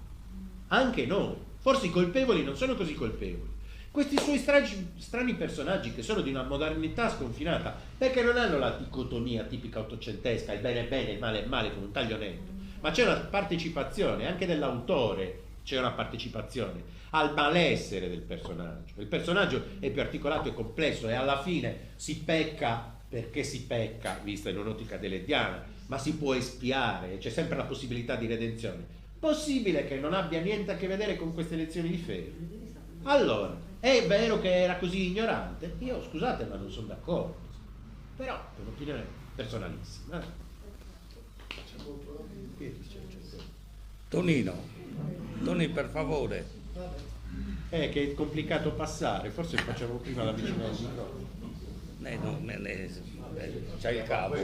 anche noi, forse i colpevoli non sono così colpevoli. Questi suoi strani personaggi, che sono di una modernità sconfinata, perché non hanno la dicotomia tipica ottocentesca, il bene è bene, il male è male, con un taglio netto, ma c'è una partecipazione, anche dell'autore c'è una partecipazione al malessere del personaggio. Il personaggio è più articolato e complesso e alla fine si pecca perché si pecca, vista in un'ottica deleddiana, ma si può espiare, c'è sempre la possibilità di redenzione. Possibile che non abbia niente a che vedere con queste lezioni di Ferri? Allora, è vero che era così ignorante? Io, scusate, ma non sono d'accordo. Però è un'opinione personalissima. Tonino, per favore. Che è complicato passare, forse facciamo prima la vicina del microfono. C'è il cavo.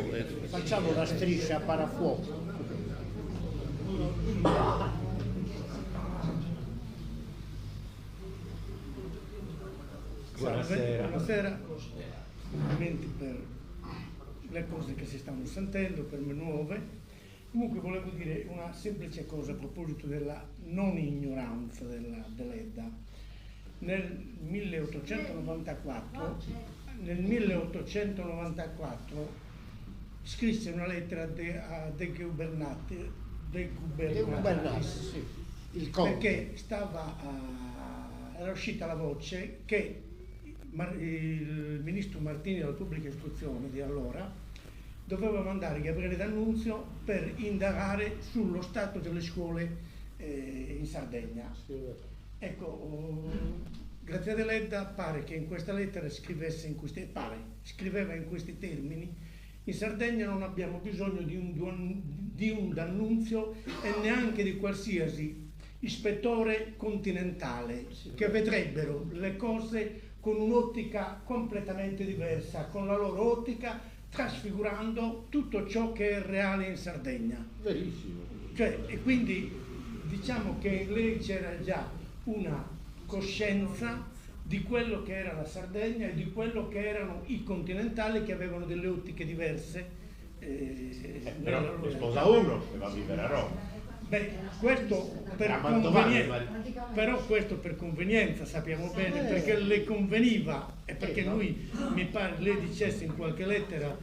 Facciamo la striscia a parafuoco. Buonasera. Buonasera. Complimenti per le cose che si stanno sentendo, per me nuove. Comunque volevo dire una semplice cosa a proposito della non ignoranza dell'Edda. Nel 1894 scrisse una lettera a De Gubernatis, sì, il conte. perché era uscita la voce che il ministro Martini della pubblica istruzione di allora doveva mandare Gabriele D'Annunzio per indagare sullo stato delle scuole in Sardegna. Ecco, Grazia Deledda pare che in questa lettera scriveva in questi termini: in Sardegna non abbiamo bisogno di un D'Annunzio e neanche di qualsiasi ispettore continentale, che vedrebbero le cose con un'ottica completamente diversa, con la loro ottica, trasfigurando tutto ciò che è reale in Sardegna. Verissimo. E quindi diciamo che in lei c'era già una coscienza di quello che era la Sardegna e di quello che erano i continentali, che avevano delle ottiche diverse. Però ne sposa uno e va a vivere a Roma. Beh, questo per A Mantovano, convenienza, però questo per convenienza sappiamo bene, perché le conveniva e perché lui, mi pare, lei dicesse in qualche lettera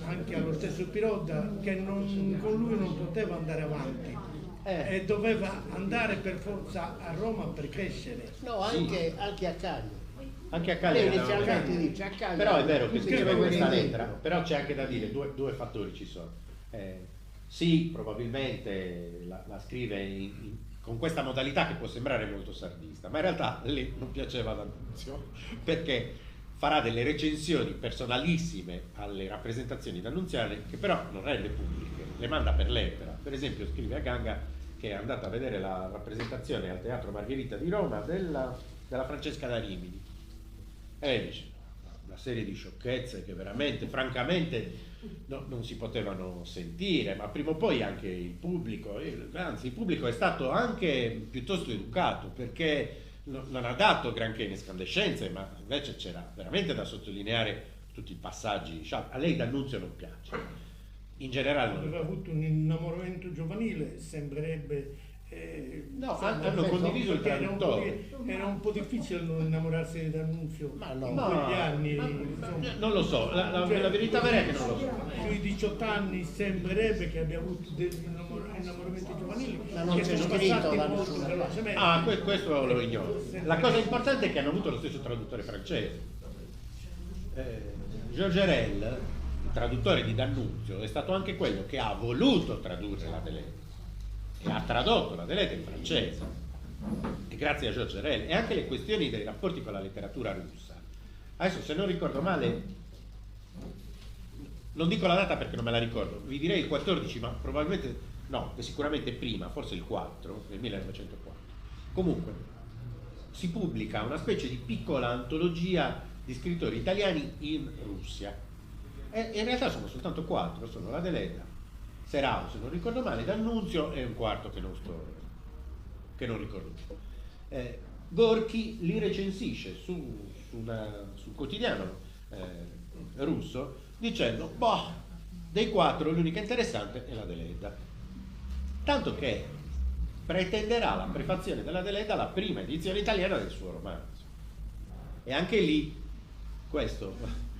anche allo stesso Pirotta che con lui non poteva andare avanti e doveva andare per forza a Roma per crescere. No, anche a Cagliari. Anche a Cagliari. Lei inizialmente dice a Cagliari. Però è vero che scrive questa venire lettera, dentro. però c'è anche da dire, due fattori ci sono. Sì, probabilmente la scrive con questa modalità che può sembrare molto sardista, ma in realtà lì non piaceva D'Annunzio, perché farà delle recensioni personalissime alle rappresentazioni d'Annunziane che però non rende pubbliche, le manda per lettera. Per esempio scrive a Ganga che è andata a vedere la rappresentazione al Teatro Margherita di Roma della Francesca da Rimini e lei dice una serie di sciocchezze che veramente, francamente, non si potevano sentire, ma prima o poi anche il pubblico, anzi il pubblico è stato anche piuttosto educato, perché non ha dato granché in escandescenze, ma invece c'era veramente da sottolineare tutti i passaggi. A lei D'Annunzio non piace, in generale non Aveva avuto un innamoramento giovanile, sembrerebbe. No, hanno condiviso il traduttore. Era un po' difficile non innamorarsi di D'Annunzio in no, quegli anni. Insomma. Non lo so, la verità vera è che non lo so. Sui 18 anni sembrerebbe che abbia avuto degli innamoramenti giovanili Ma non che c'è sono scritto passati da molto nessuna velocemente. Questo lo ignoro. La cosa importante è che hanno avuto lo stesso traduttore francese. Georges Herel, il traduttore di D'Annunzio, è stato anche quello che ha voluto tradurre la Delette e ha tradotto la Delette in francese, e grazie a Georges Herel, e anche le questioni dei rapporti con la letteratura russa. Adesso, se non ricordo male, non dico la data perché non me la ricordo, vi direi il 14, ma probabilmente no, sicuramente prima, forse il 4 del 1904. Comunque si pubblica una specie di piccola antologia di scrittori italiani in Russia, e in realtà sono soltanto 4, sono la Deletta, Serao, se non ricordo male, D'Annunzio e un quarto che non ricordo più. Gorky li recensisce sul quotidiano russo dicendo dei 4 l'unica interessante è la Deletta, tanto che pretenderà la prefazione della Deletta alla prima edizione italiana del suo romanzo. E anche lì questo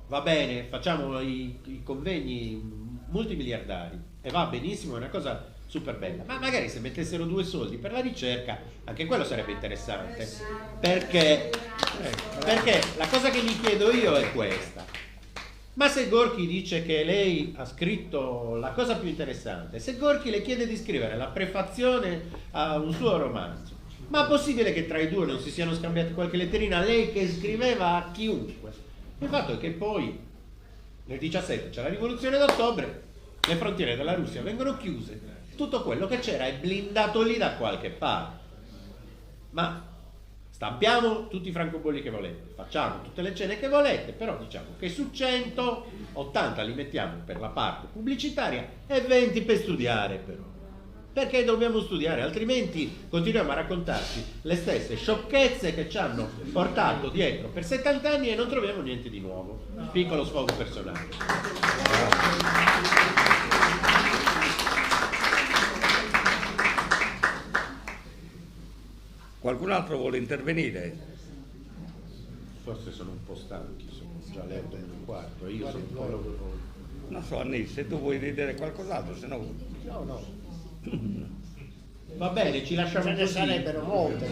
va bene, facciamo i convegni multimiliardari e va benissimo, è una cosa super bella, ma magari se mettessero 2 soldi per la ricerca anche quello sarebbe interessante, perché la cosa che mi chiedo io è questa: ma se Gorky dice che lei ha scritto la cosa più interessante, se Gorky le chiede di scrivere la prefazione a un suo romanzo, ma è possibile che tra i due non si siano scambiati qualche letterina, lei che scriveva a chiunque? Il fatto è che poi nel 17 c'è la rivoluzione d'ottobre, le frontiere della Russia vengono chiuse, tutto quello che c'era è blindato lì da qualche parte. Ma stampiamo tutti i francobolli che volete, facciamo tutte le cene che volete, però diciamo che su 100, 80 li mettiamo per la parte pubblicitaria e 20 per studiare, però. Perché dobbiamo studiare, altrimenti continuiamo a raccontarci le stesse sciocchezze che ci hanno portato dietro per 70 anni e non troviamo niente di nuovo. Piccolo sfogo personale. Qualcun altro vuole intervenire? Forse sono un po' stanchi, sono già le 8:15, io sono un po' lavoro. Non so, Anni, se tu vuoi dire qualcos'altro, se no... No. Va bene, ci lasciamo Ce ne così. sarebbero molte.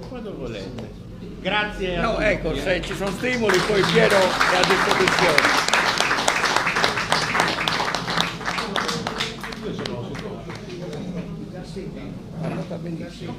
Quando volete. Grazie a No, tutti. ecco, se ci sono stimoli poi Piero è a disposizione. Io sono È andata benissimo.